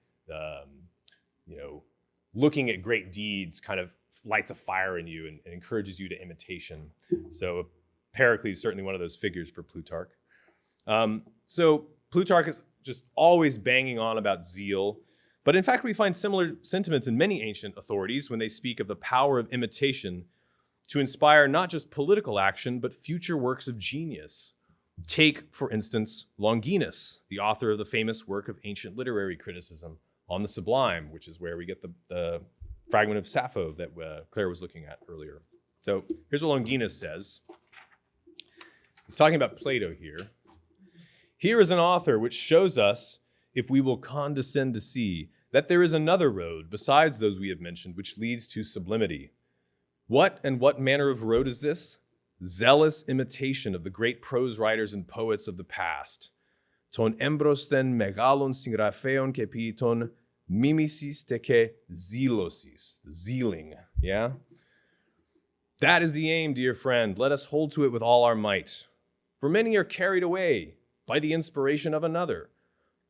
looking at great deeds kind of lights a fire in you and encourages you to imitation. So Pericles is certainly one of those figures for Plutarch. So Plutarch is just always banging on about zeal. But in fact, we find similar sentiments in many ancient authorities when they speak of the power of imitation to inspire not just political action, but future works of genius. Take, for instance, Longinus, the author of the famous work of ancient literary criticism on the Sublime, which is where we get the fragment of Sappho that Claire was looking at earlier. So here's what Longinus says. He's talking about Plato here. Here is an author which shows us, if we will condescend to see, that there is another road besides those we have mentioned, which leads to sublimity. What and what manner of road is this? Zealous imitation of the great prose writers and poets of the past. Ton embrosten megalon singgrapheon kepiton mimesis teke zealosis, zealing, yeah? That is the aim, dear friend. Let us hold to it with all our might. For many are carried away by the inspiration of another.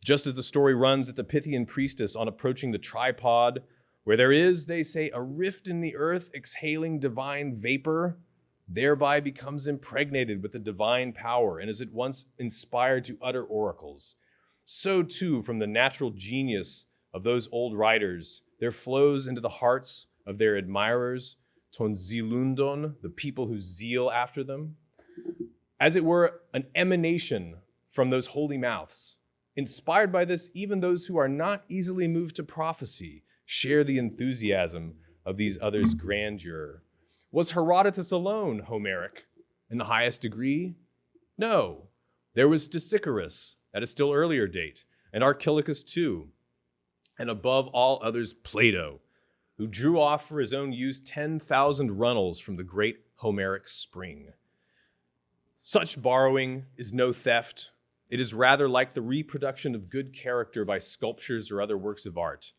Just as the story runs that the Pythian priestess, on approaching the tripod, where there is, they say, a rift in the earth exhaling divine vapor, thereby becomes impregnated with the divine power and is at once inspired to utter oracles. So too, from the natural genius of those old writers, there flows into the hearts of their admirers, ton zealundon, the people who zeal after them, as it were an emanation from those holy mouths. Inspired by this, even those who are not easily moved to prophecy share the enthusiasm of these others' grandeur. Was Herodotus alone Homeric in the highest degree? No. There was Stesichorus at a still earlier date, and Archilochus too, and above all others, Plato, who drew off for his own use 10,000 runnels from the great Homeric spring. Such borrowing is no theft. It is rather like the reproduction of good character by sculptures or other works of art.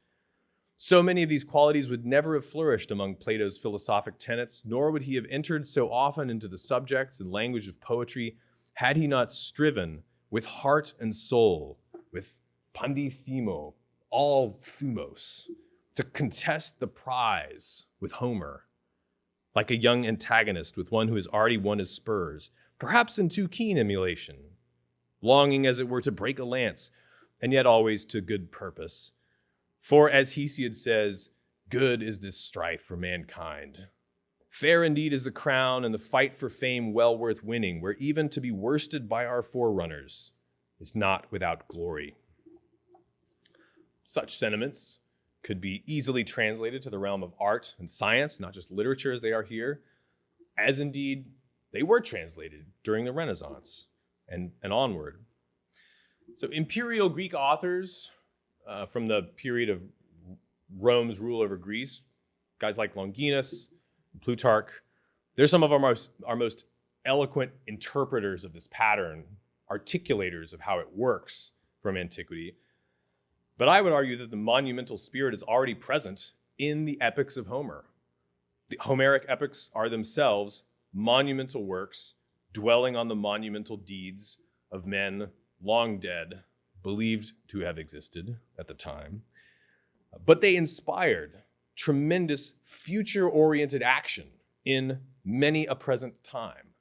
So many of these qualities would never have flourished among Plato's philosophic tenets, nor would he have entered so often into the subjects and language of poetry had he not striven with heart and soul, with pandithemo, all thumos, to contest the prize with Homer, like a young antagonist with one who has already won his spurs, perhaps in too keen emulation, longing as it were to break a lance, and yet always to good purpose. For as Hesiod says, good is this strife for mankind. Fair indeed is the crown and the fight for fame well worth winning, where even to be worsted by our forerunners is not without glory. Such sentiments could be easily translated to the realm of art and science, not just literature as they are here, as indeed they were translated during the Renaissance and onward. So imperial Greek authors from the period of Rome's rule over Greece, guys like Longinus, Plutarch, they're some of our most eloquent interpreters of this pattern, articulators of how it works from antiquity. But I would argue that the monumental spirit is already present in the epics of Homer. The Homeric epics are themselves monumental works dwelling on the monumental deeds of men long dead, believed to have existed at the time. But they inspired tremendous future-oriented action in many a present time.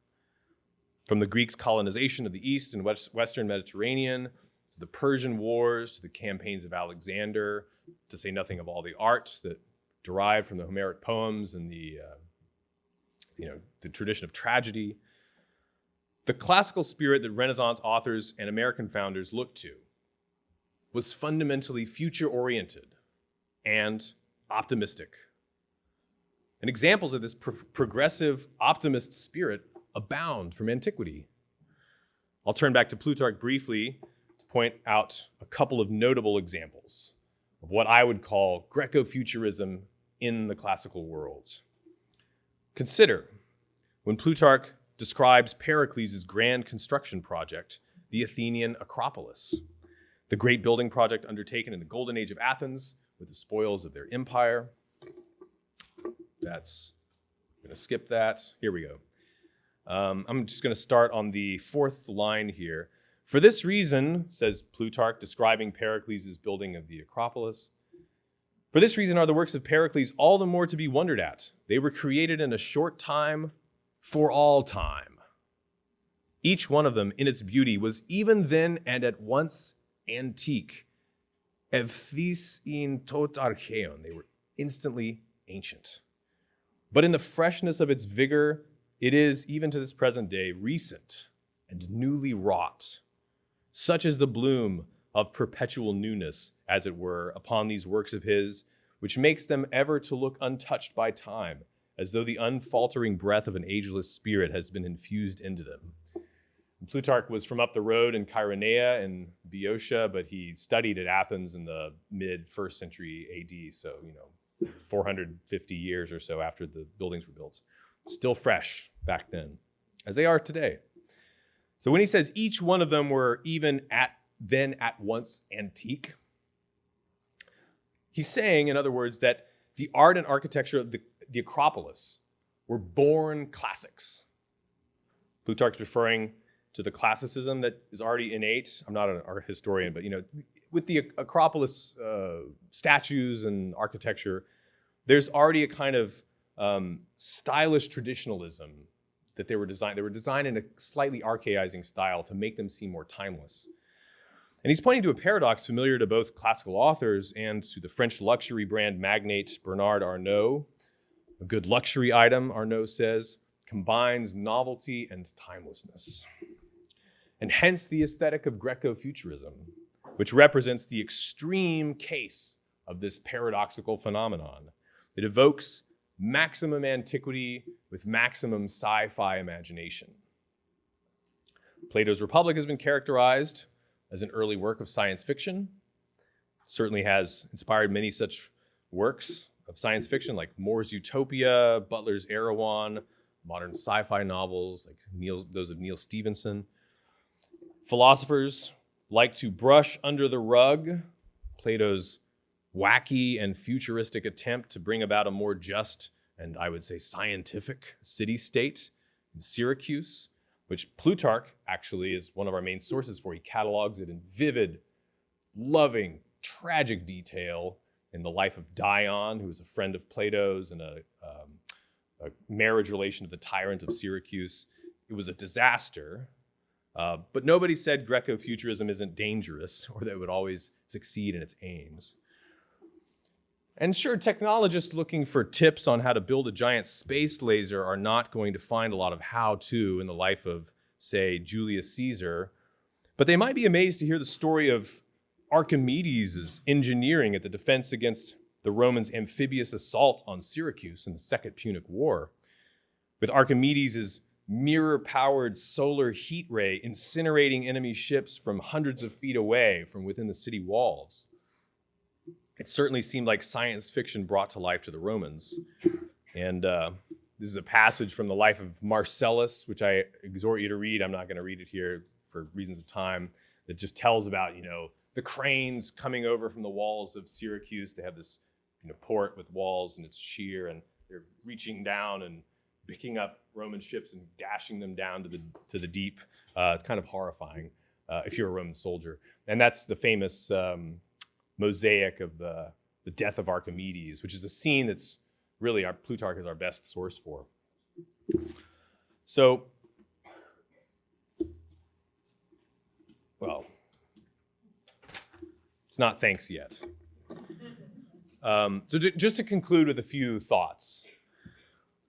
From the Greeks' colonization of the East and Western Mediterranean, to the Persian Wars, to the campaigns of Alexander, to say nothing of all the art that derived from the Homeric poems and the tradition of tragedy. The classical spirit that Renaissance authors and American founders looked to was fundamentally future-oriented and optimistic. And examples of this progressive optimist spirit abound from antiquity. I'll turn back to Plutarch briefly to point out a couple of notable examples of what I would call Greco-futurism in the classical world. Consider when Plutarch describes Pericles' grand construction project, the Athenian Acropolis, the great building project undertaken in the golden age of Athens with the spoils of their empire. I'm going to skip that. Here we go. I'm just going to start on the fourth line here. For this reason, says Plutarch, describing Pericles' building of the Acropolis, for this reason are the works of Pericles all the more to be wondered at. They were created in a short time for all time. Each one of them in its beauty was even then and at once antique, Evthis in tot archeon. They were instantly ancient. But in the freshness of its vigor, it is, even to this present day, recent and newly wrought. Such is the bloom of perpetual newness, as it were, upon these works of his, which makes them ever to look untouched by time, as though the unfaltering breath of an ageless spirit has been infused into them. Plutarch was from up the road in Chaeronea in Boeotia, but he studied at Athens in the mid-1st century AD, so 450 years or so after the buildings were built. Still fresh back then, as they are today. So when he says each one of them were even at once antique, he's saying, in other words, that the art and architecture of the Acropolis were born classics. Plutarch's referring to the classicism that is already innate. I'm not an art historian, but with the Acropolis statues and architecture, there's already a kind of stylish traditionalism that they were designed. They were designed in a slightly archaizing style to make them seem more timeless. And he's pointing to a paradox familiar to both classical authors and to the French luxury brand magnate Bernard Arnault. A good luxury item, Arnault says, combines novelty and timelessness. And hence the aesthetic of Greco-futurism, which represents the extreme case of this paradoxical phenomenon. It evokes maximum antiquity with maximum sci-fi imagination. Plato's Republic has been characterized as an early work of science fiction. It certainly has inspired many such works of science fiction like More's Utopia, Butler's Erewhon, modern sci-fi novels like those of Neil Stephenson. Philosophers like to brush under the rug Plato's wacky and futuristic attempt to bring about a more just and, I would say, scientific city-state in Syracuse, which Plutarch actually is one of our main sources for. He catalogs it in vivid, loving, tragic detail in the life of Dion, who was a friend of Plato's and a marriage relation of the tyrant of Syracuse. It was a disaster, but nobody said Greco-futurism isn't dangerous or that it would always succeed in its aims. And sure, technologists looking for tips on how to build a giant space laser are not going to find a lot of how-to in the life of, say, Julius Caesar, but they might be amazed to hear the story of Archimedes' engineering at the defense against the Romans' amphibious assault on Syracuse in the Second Punic War. With Archimedes' mirror-powered solar heat ray incinerating enemy ships from hundreds of feet away from within the city walls. It certainly seemed like science fiction brought to life to the Romans. And this is a passage from the life of Marcellus, which I exhort you to read. I'm not going to read it here for reasons of time. That just tells about, the cranes coming over from the walls of Syracuse. They have this, port with walls and it's sheer, and they're reaching down and picking up Roman ships and dashing them down to the deep. It's kind of horrifying if you're a Roman soldier. And that's the famous mosaic of the death of Archimedes, which is a scene that's really Plutarch is our best source for. So, well, it's not thanks yet. Just to conclude with a few thoughts.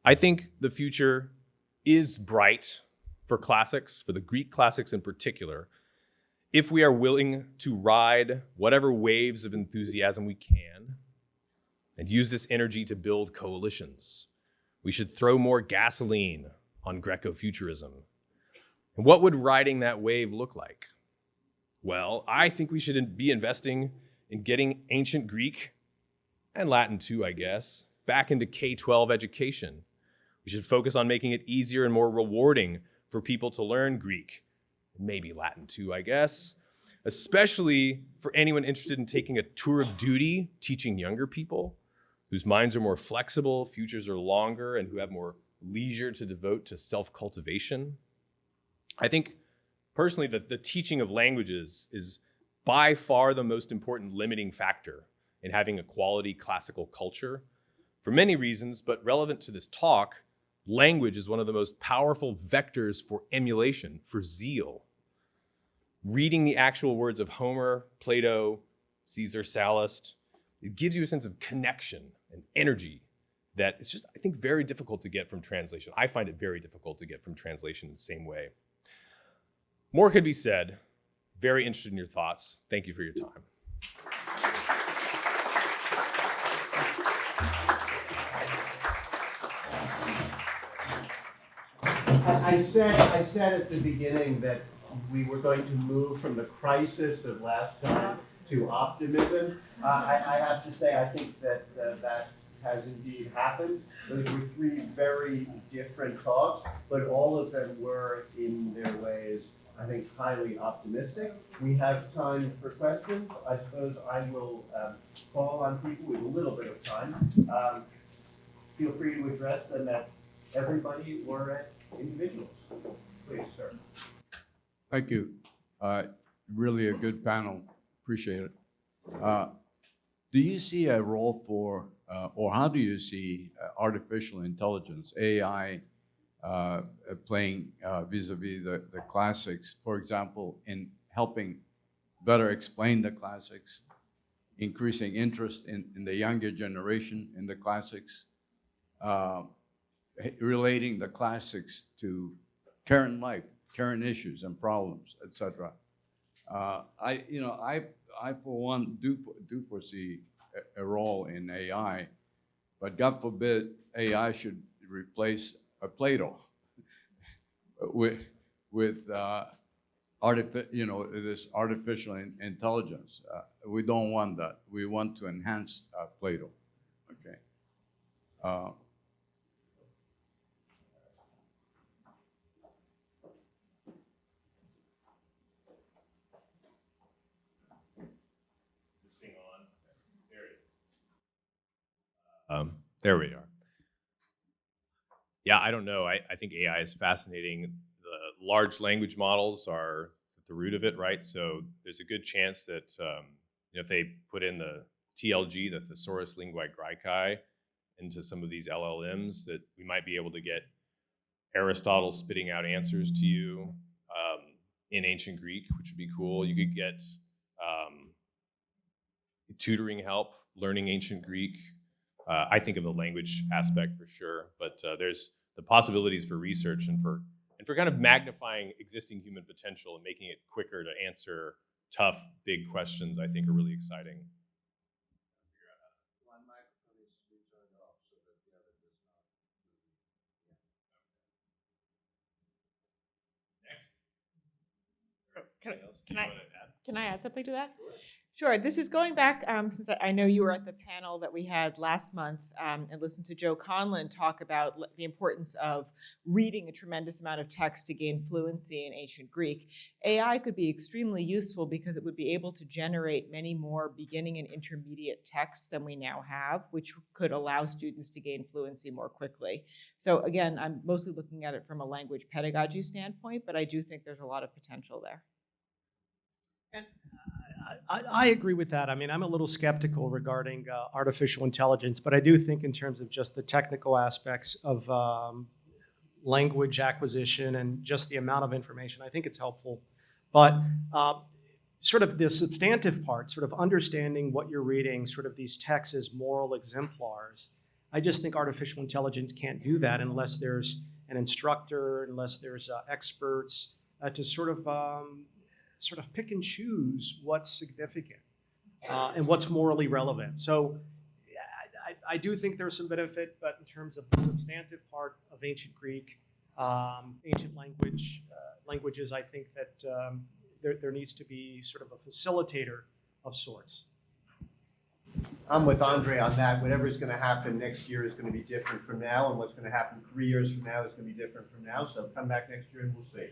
I think the future is bright for classics, for the Greek classics in particular, if we are willing to ride whatever waves of enthusiasm we can and use this energy to build coalitions. We should throw more gasoline on Greco-futurism. And what would riding that wave look like? Well, I think we should be investing in getting ancient Greek, and Latin too, I guess, back into K-12 education. We should focus on making it easier and more rewarding for people to learn Greek, maybe Latin too, I guess, especially for anyone interested in taking a tour of duty, teaching younger people whose minds are more flexible, futures are longer, and who have more leisure to devote to self-cultivation. I think personally that the teaching of languages is by far the most important limiting factor in having a quality classical culture. For many reasons, but relevant to this talk, language is one of the most powerful vectors for emulation, for zeal. Reading the actual words of Homer, Plato, Caesar Sallust. It gives you a sense of connection and energy that it's just, I think, very difficult to get from translation. I find it very difficult to get from translation in the same way. More could be said. Very interested in your thoughts. Thank you for your time. I said at the beginning that we were going to move from the crisis of last time to optimism. I have to say, I think that that has indeed happened. Those were three very different talks, but all of them were, in their ways, I think, highly optimistic. We have time for questions. I suppose I will call on people with a little bit of time. Feel free to address them at everybody or at individuals. Please, sir. Thank you. Really a good panel. Appreciate it. Do you see a role for, or how do you see artificial intelligence, AI, playing vis-a-vis the classics, for example, in helping better explain the classics, increasing interest in the younger generation in the classics, relating the classics to current life, current issues and problems, etc. I for one do foresee a role in AI, but God forbid AI should replace Plato with this artificial intelligence. We don't want that. We want to enhance Plato. Okay. There we are. Yeah, I don't know. I think AI is fascinating. The large language models are at the root of it, right? So there's a good chance that if they put in the TLG, the Thesaurus Linguae Graecae, into some of these LLMs, that we might be able to get Aristotle spitting out answers to you in ancient Greek, which would be cool. You could get tutoring help, learning ancient Greek. I think of the language aspect for sure, but there's the possibilities for research and for kind of magnifying existing human potential and making it quicker to answer tough, big questions, I think are really exciting. Can I add something to that? Sure. This is going back, since I know you were at the panel that we had last month and listened to Joe Conlon talk about the importance of reading a tremendous amount of text to gain fluency in ancient Greek. AI could be extremely useful because it would be able to generate many more beginning and intermediate texts than we now have, which could allow students to gain fluency more quickly. So again, I'm mostly looking at it from a language pedagogy standpoint, but I do think there's a lot of potential there. And I agree with that. I mean, I'm a little skeptical regarding artificial intelligence, but I do think in terms of just the technical aspects of language acquisition and just the amount of information, I think it's helpful. But sort of the substantive part, sort of understanding what you're reading, sort of these texts as moral exemplars, I just think artificial intelligence can't do that unless there's an instructor, unless there's experts to sort of pick and choose what's significant and what's morally relevant. So I do think there's some benefit, but in terms of the substantive part of ancient Greek, ancient languages, I think that there needs to be sort of a facilitator of sorts. I'm with Andre on that. Whatever's going to happen next year is going to be different from now, and what's going to happen 3 years from now is going to be different from now. So come back next year and we'll see.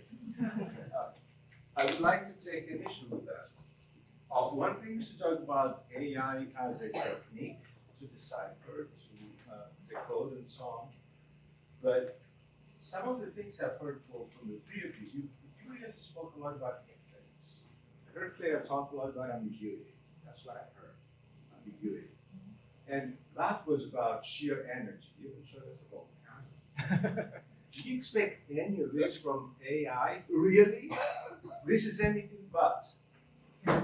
I would like to take an issue with that. One thing is to talk about AI as a technique to decipher, to decode, and so on. But some of the things I've heard from the three of you really spoke a lot about inference. I heard Claire talk a lot about ambiguity. That's what I heard, ambiguity. And that was about sheer energy. I'm sure that's a wrong. Do you expect any of this from AI? Really? This is anything but.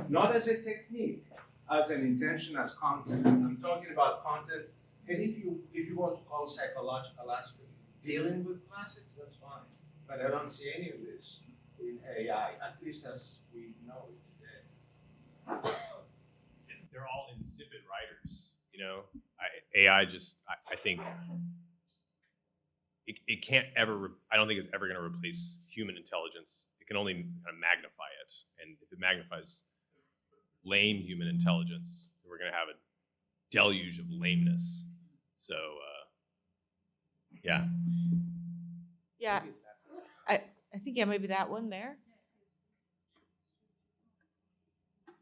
Not as a technique, as an intention as content. I'm talking about content, and if you want to call psychological aspect dealing with classics, that's fine. But I don't see any of this in AI, at least as we know it today. They're all insipid writers, you know. AI just, I think it can't ever. I don't think it's ever going to replace human intelligence. It can only kind of magnify it, and if it magnifies lame human intelligence, we're going to have a deluge of lameness. So, yeah. Yeah, I think, yeah, maybe that one there.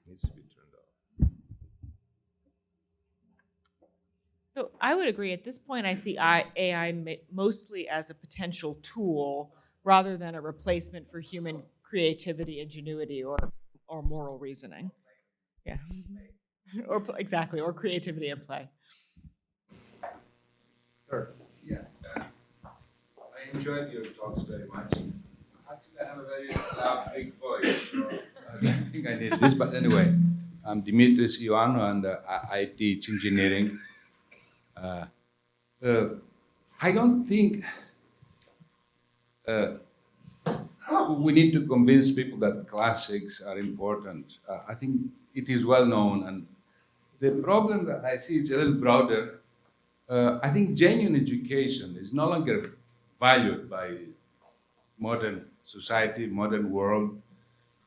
Needs to be turned off. So I would agree. At this point, I see AI mostly as a potential tool rather than a replacement for human creativity, ingenuity, or moral reasoning. Yeah, exactly, or creativity and play. Sure. Yeah, I enjoyed your talks very much. Actually, I have a very loud, big voice, so I don't think I need this. But anyway, I'm Dimitris Ioannou, and I teach engineering. I don't think we need to convince people that classics are important. I think it is well known, and the problem that I see is a little broader. I think genuine education is no longer valued by modern society, modern world.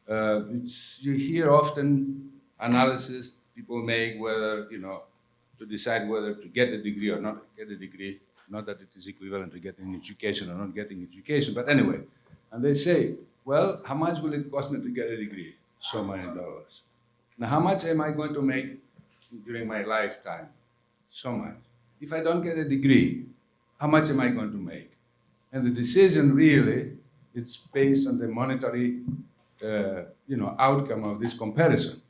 You hear often analysis people make whether, to decide whether to get a degree or not get a degree. Not that it is equivalent to getting education or not getting education, but anyway. And they say, well, how much will it cost me to get a degree? So many dollars. Now, how much am I going to make during my lifetime? So much. If I don't get a degree, how much am I going to make? And the decision really, it's based on the monetary, outcome of this comparison.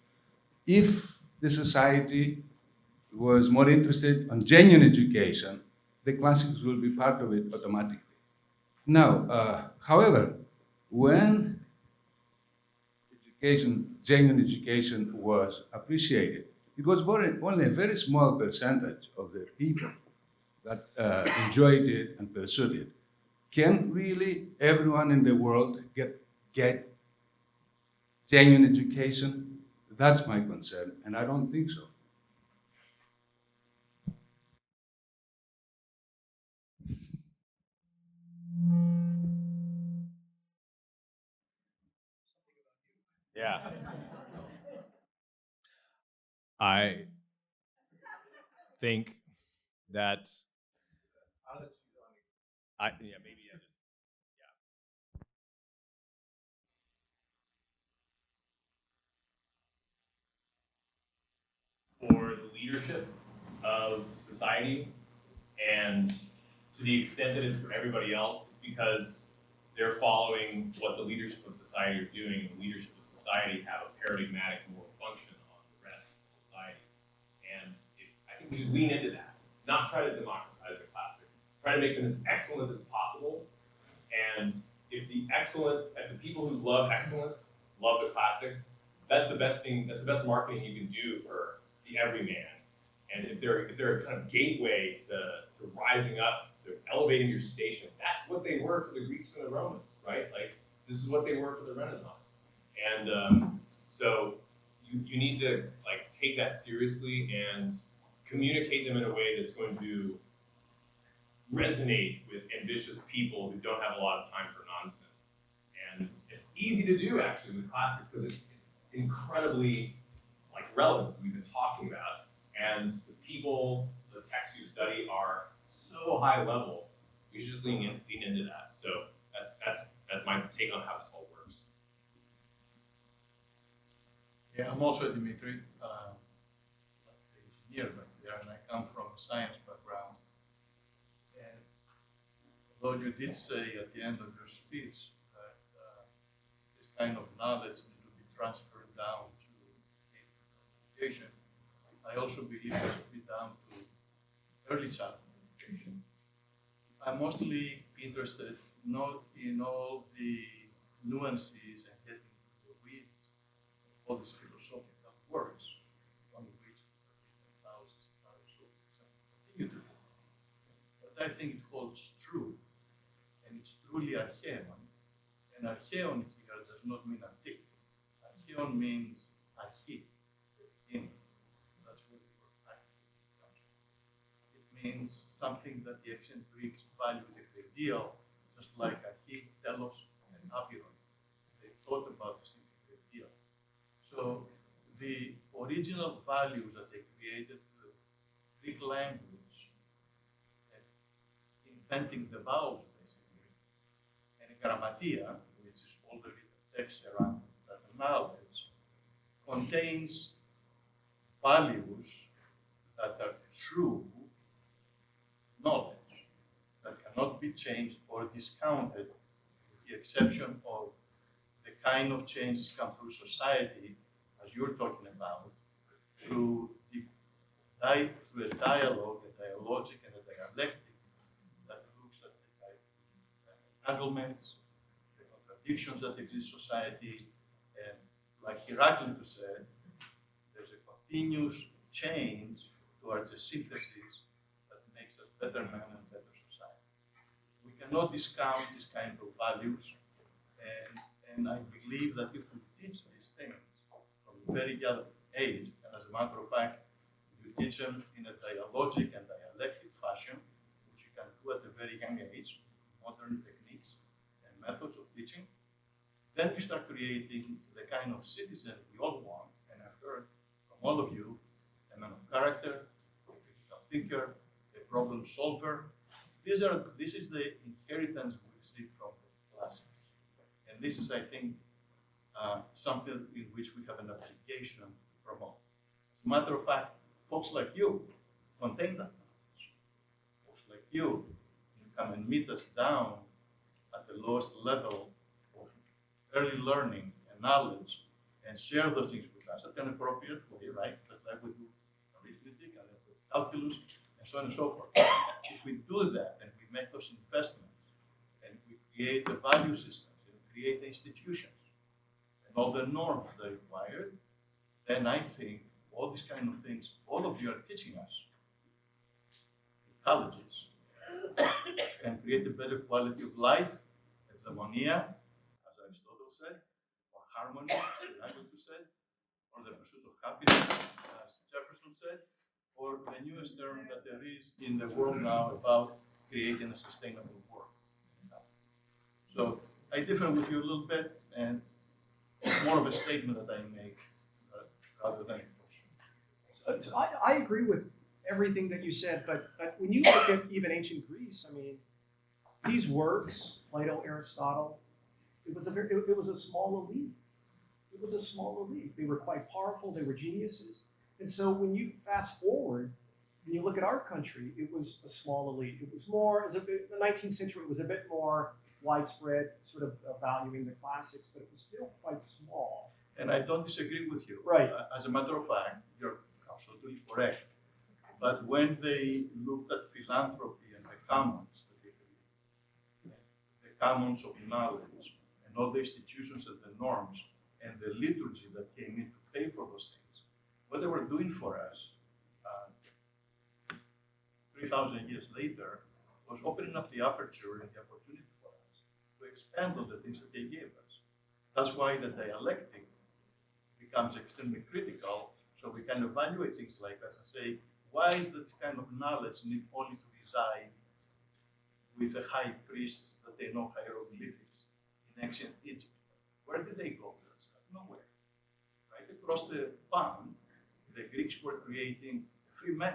If the society was more interested in genuine education, the classics will be part of it automatically. Now, however, when genuine education was appreciated, it was only a very small percentage of the people that enjoyed it and pursued it. Can really everyone in the world get genuine education? That's my concern, and I don't think so. Yeah. I think that maybe I just for the leadership of society, and to the extent that it's for everybody else, it's because they're following what the leadership of society are doing, and the leadership of society have a paradigmatic moral function on the rest of society. And I think we should lean into that, not try to democratize the classics, try to make them as excellent as possible. And if the people who love excellence love the classics, that's the best thing, that's the best marketing you can do for the everyman. And if they're a kind of gateway to rising up, to elevating your station, that's what they were for the Greeks and the Romans, right? Like, this is what they were for the Renaissance. And so you need to take that seriously and communicate them in a way that's going to resonate with ambitious people who don't have a lot of time for nonsense. And it's easy to do actually with classics because it's incredibly relevant that we've been talking about. And the texts you study are so high level, you should just lean into that. So that's my take on how this all works. Yeah, I'm also Dimitri, engineer back there, and I come from a science background. And although you did say at the end of your speech that this kind of knowledge needs to be transferred down to education, I also believe it should be down to early childhood education. I'm mostly interested not in all the nuances and getting into the weeds of all these philosophical words. I'm but I think it holds true, and it's truly archaeon. And archaeon here does not mean antique. Archaeon means archi, the beginning. That's what the word archaeon comes from. It means something that the ancient Greeks valued a great deal, just like archi, telos, and apiron. They thought about this thing a great deal. So the original values that they created, the Greek language, and inventing the vowels basically, and grammatia, which is all the written text around that knowledge, contains values that are true knowledge, that cannot be changed or discounted, with the exception of the kind of changes come through society, as you're talking about, through through a dialogue, a dialogic, and a dialectic that looks at the entanglements, the contradictions that exist in society, and like Heraclitus said, there's a continuous change towards a synthesis that makes us better men and better society. We cannot discount these kind of values, and I believe that if we teach these things from a very young age, and as a matter of fact, you teach them in a dialogic and dialectic fashion, which you can do at a very young age, modern techniques and methods of teaching, then you start creating the kind of citizen we all want, and I've heard from all of you, a man of character, a critical thinker, a problem solver. This is the inheritance we receive from the classics. And this is, I think, something in which we have an obligation to promote. As a matter of fact, folks like you contain that knowledge. Folks like you come and meet us down at the lowest level of early learning and knowledge and share those things with us at an appropriate way, right? Just like we do arithmetic and calculus and so on and so forth. If we do that and we make those investments and we create the value systems and create the institutions and all the norms that are required, then I think all these kind of things, all of you are teaching us in colleges, can create a better quality of life, eudaimonia, as Aristotle said, or harmony, as Heraclitus said, or the pursuit of happiness, as Jefferson said, or the newest term that there is in the world now about creating a sustainable world. So I differ with you a little bit, and it's more of a statement that I make rather than a question. So I agree with everything that you said, but when you look at even ancient Greece, I mean, these works, Plato, Aristotle, it was a small elite. It was a small elite. They were quite powerful. They were geniuses. And so when you fast forward and you look at our country, it was a small elite. It was more, in the 19th century, it was a bit more widespread, sort of valuing the classics, but it was still quite small. And I don't disagree with you. Right. As a matter of fact, you're absolutely correct. But when they looked at philanthropy and the commons, the commons of knowledge, and all the institutions and the norms, and the liturgy that came in to pay for those things, what they were doing for us 3,000 years later was opening up the aperture and the opportunity for us to expand on the things that they gave us. That's why the dialectic becomes extremely critical, so we can evaluate things like that and say, why is this kind of knowledge need only to reside with the high priests that they know hieroglyphics in ancient Egypt? Where did they go? Nowhere. Right across the pond, the Greeks were creating free men,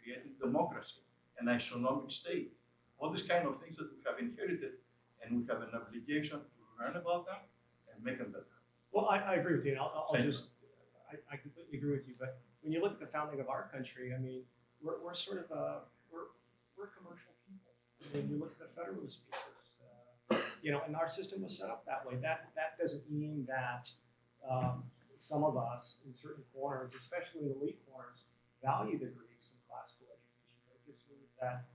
creating democracy, an isonomic state, all these kind of things that we have inherited, and we have an obligation to learn about them and make them better. Well, I agree with you. And I completely agree with you. But when you look at the founding of our country, I mean, we're sort of we're commercial people. I mean, you look at the Federalist Papers, and our system was set up that way. That doesn't mean that some of us in certain corners, especially in elite corners, value the Greeks and classical education. But it just means that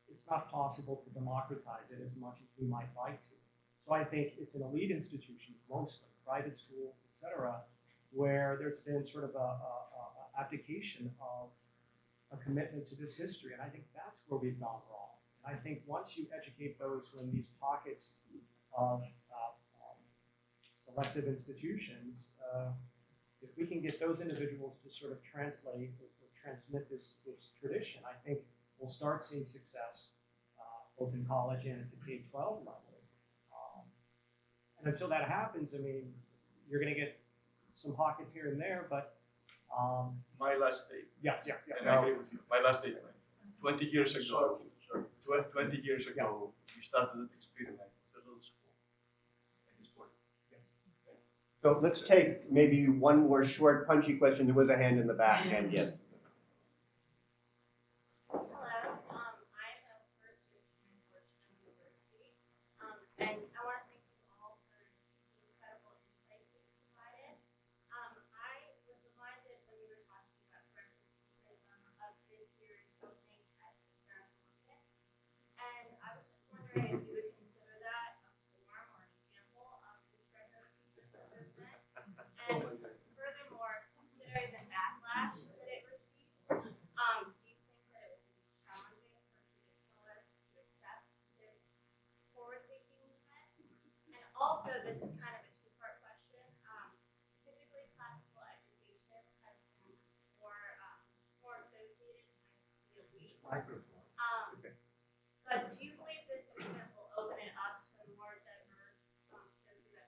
it's not possible to democratize it as much as we might like to. So I think it's an elite institution, mostly private schools, etc., where there's been sort of a abdication of a commitment to this history. And I think that's where we've gone wrong. And I think once you educate those who are in these pockets of selective institutions, if we can get those individuals to sort of translate or transmit this tradition, I think we'll start seeing success both in college and at the K-12 level. And until that happens, I mean, you're going to get some pockets here and there, but My last statement. yeah. And I agree with you. My last statement. 20 years ago, 20 years ago, we started an experiment at a little school. And it's working. So let's take maybe one more short, punchy question. There was a hand in the back, and yes. Hello, I'm a first year student for Georgetown University, and I want to thank you all for the incredible insights you provided. I was reminded when you were talking about representation of this year's opening at the Paris Olympics, and I was just wondering if you would consider that a form or an example of this representation movement, and furthermore, considering the backlash that it received, do you think that it will be challenging for traditionalists to accept this forward-thinking movement? And also, this is kind of a two-part question. Typically, classical education has been more associated with the elite. But do you believe this movement will open it up to more diverse socioeconomic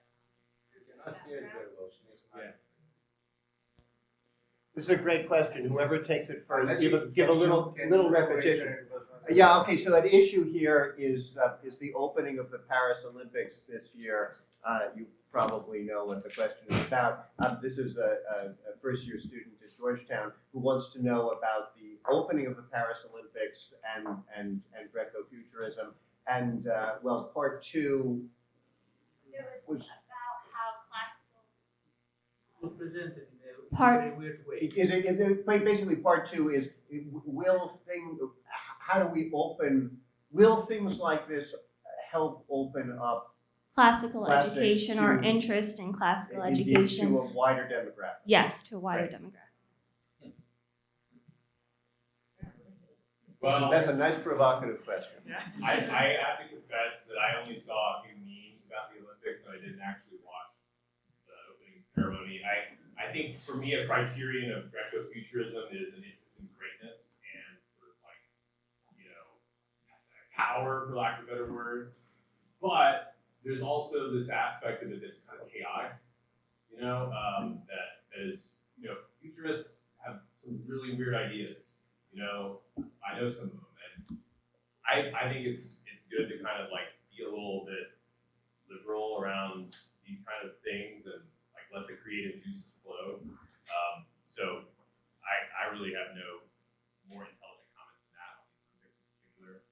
backgrounds? This is a great question. Whoever takes it first, give a little repetition. Yeah, okay, so that issue here is the opening of the Paris Olympics this year. You probably know what the question is about. This is a first-year student at Georgetown who wants to know about the opening of the Paris Olympics and Greco-futurism. And, well, part two was... about how classical Presented in a Part- very weird way. Is it basically part two is how do we will things like this help open up classical Classics education or to- interest in classical to education? a wider demographic? Yes, to a wider Right. demographic. Well, That's a nice provocative question. I have to confess that I only saw a few memes about the Olympics and I didn't actually watch the opening ceremony. I think for me a criterion of Greco-futurism is an interest in greatness and sort of like, power, for lack of a better word. But there's also this aspect of it that's kind of chaotic, that is, futurists have some really weird ideas. I know some of them, and I think it's good to kind of like be a little bit liberal around these kind of things and like let the creative juices flow. So I really have no more intelligent comment than that on these Olympics in particular.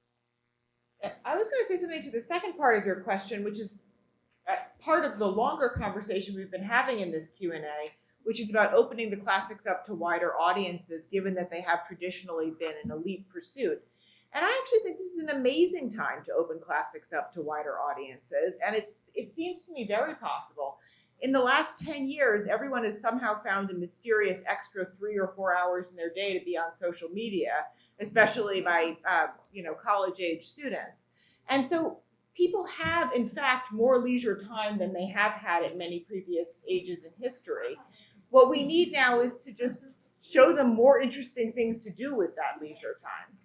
I was going to say something to the second part of your question, which is part of the longer conversation we've been having in this Q&A, which is about opening the classics up to wider audiences, given that they have traditionally been an elite pursuit. And I actually think this is an amazing time to open classics up to wider audiences, and it seems to me very possible. In the last 10 years, everyone has somehow found a mysterious extra 3 or 4 hours in their day to be on social media, especially by college-age students. And so people have, in fact, more leisure time than they have had at many previous ages in history. What we need now is to just show them more interesting things to do with that leisure time.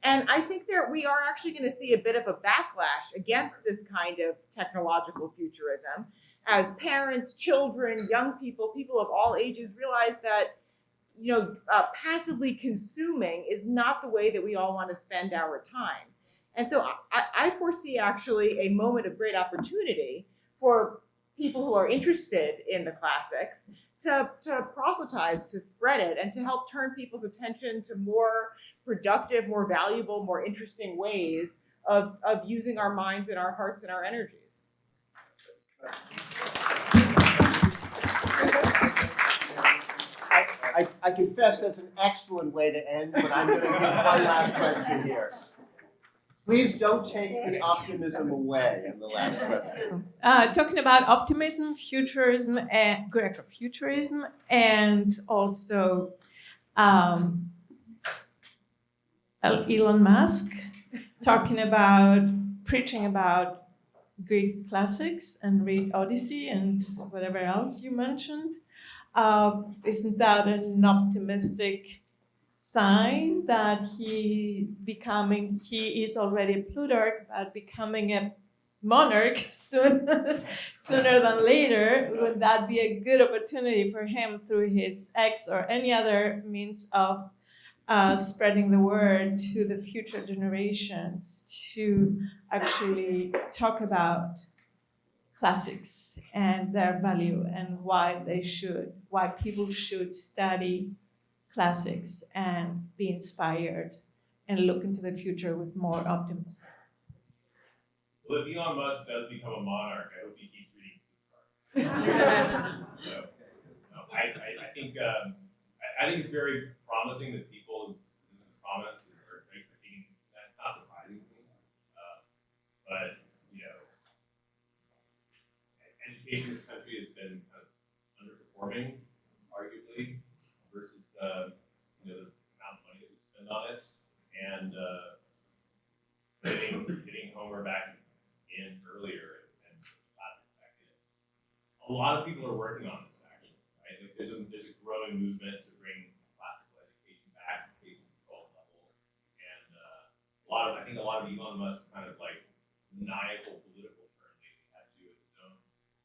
And I think we are actually going to see a bit of a backlash against this kind of technological futurism as parents, children, young people of all ages realize that passively consuming is not the way that we all want to spend our time. And so I foresee actually a moment of great opportunity for people who are interested in the classics to proselytize, to spread it, and to help turn people's attention to more productive, more valuable, more interesting ways of using our minds and our hearts and our energies. I confess that's an excellent way to end, but I'm going to give one last question here. Please don't take the optimism away in the last question. Talking about optimism, futurism, and Greco-futurism, and also Elon Musk, preaching about Greek classics and read Odyssey and whatever else you mentioned. Isn't that an optimistic sign that he is already a Plutarch, but becoming a monarch sooner than later? Would that be a good opportunity for him through his X or any other means of spreading the word to the future generations to actually talk about classics and their value and why people should study classics and be inspired and look into the future with more optimism? Well, if Elon Musk does become a monarch, I hope he keeps reading Plutarch. So, no, I think it's very promising that people in the comments are critiquing. That's not surprising to me. But education in this country has been kind of underperforming, arguably, versus the amount of money that we spend on it, and getting Homer back in earlier and classics back in. A lot of people are working on this actually, right? Like there's a growing movement to bring classical education back to K-12 level, and I think a lot of Elon Musk kind of like maniacal political turn lately had to do with his own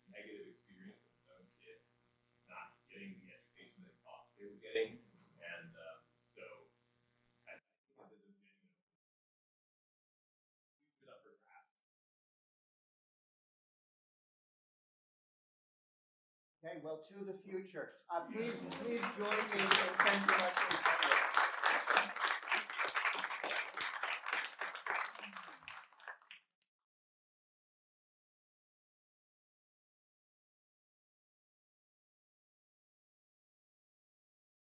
negative experience of his own kids not getting the education they thought they were getting, and so I think that there's a up for grabs. Okay, well, to the future. Please join me in thanking our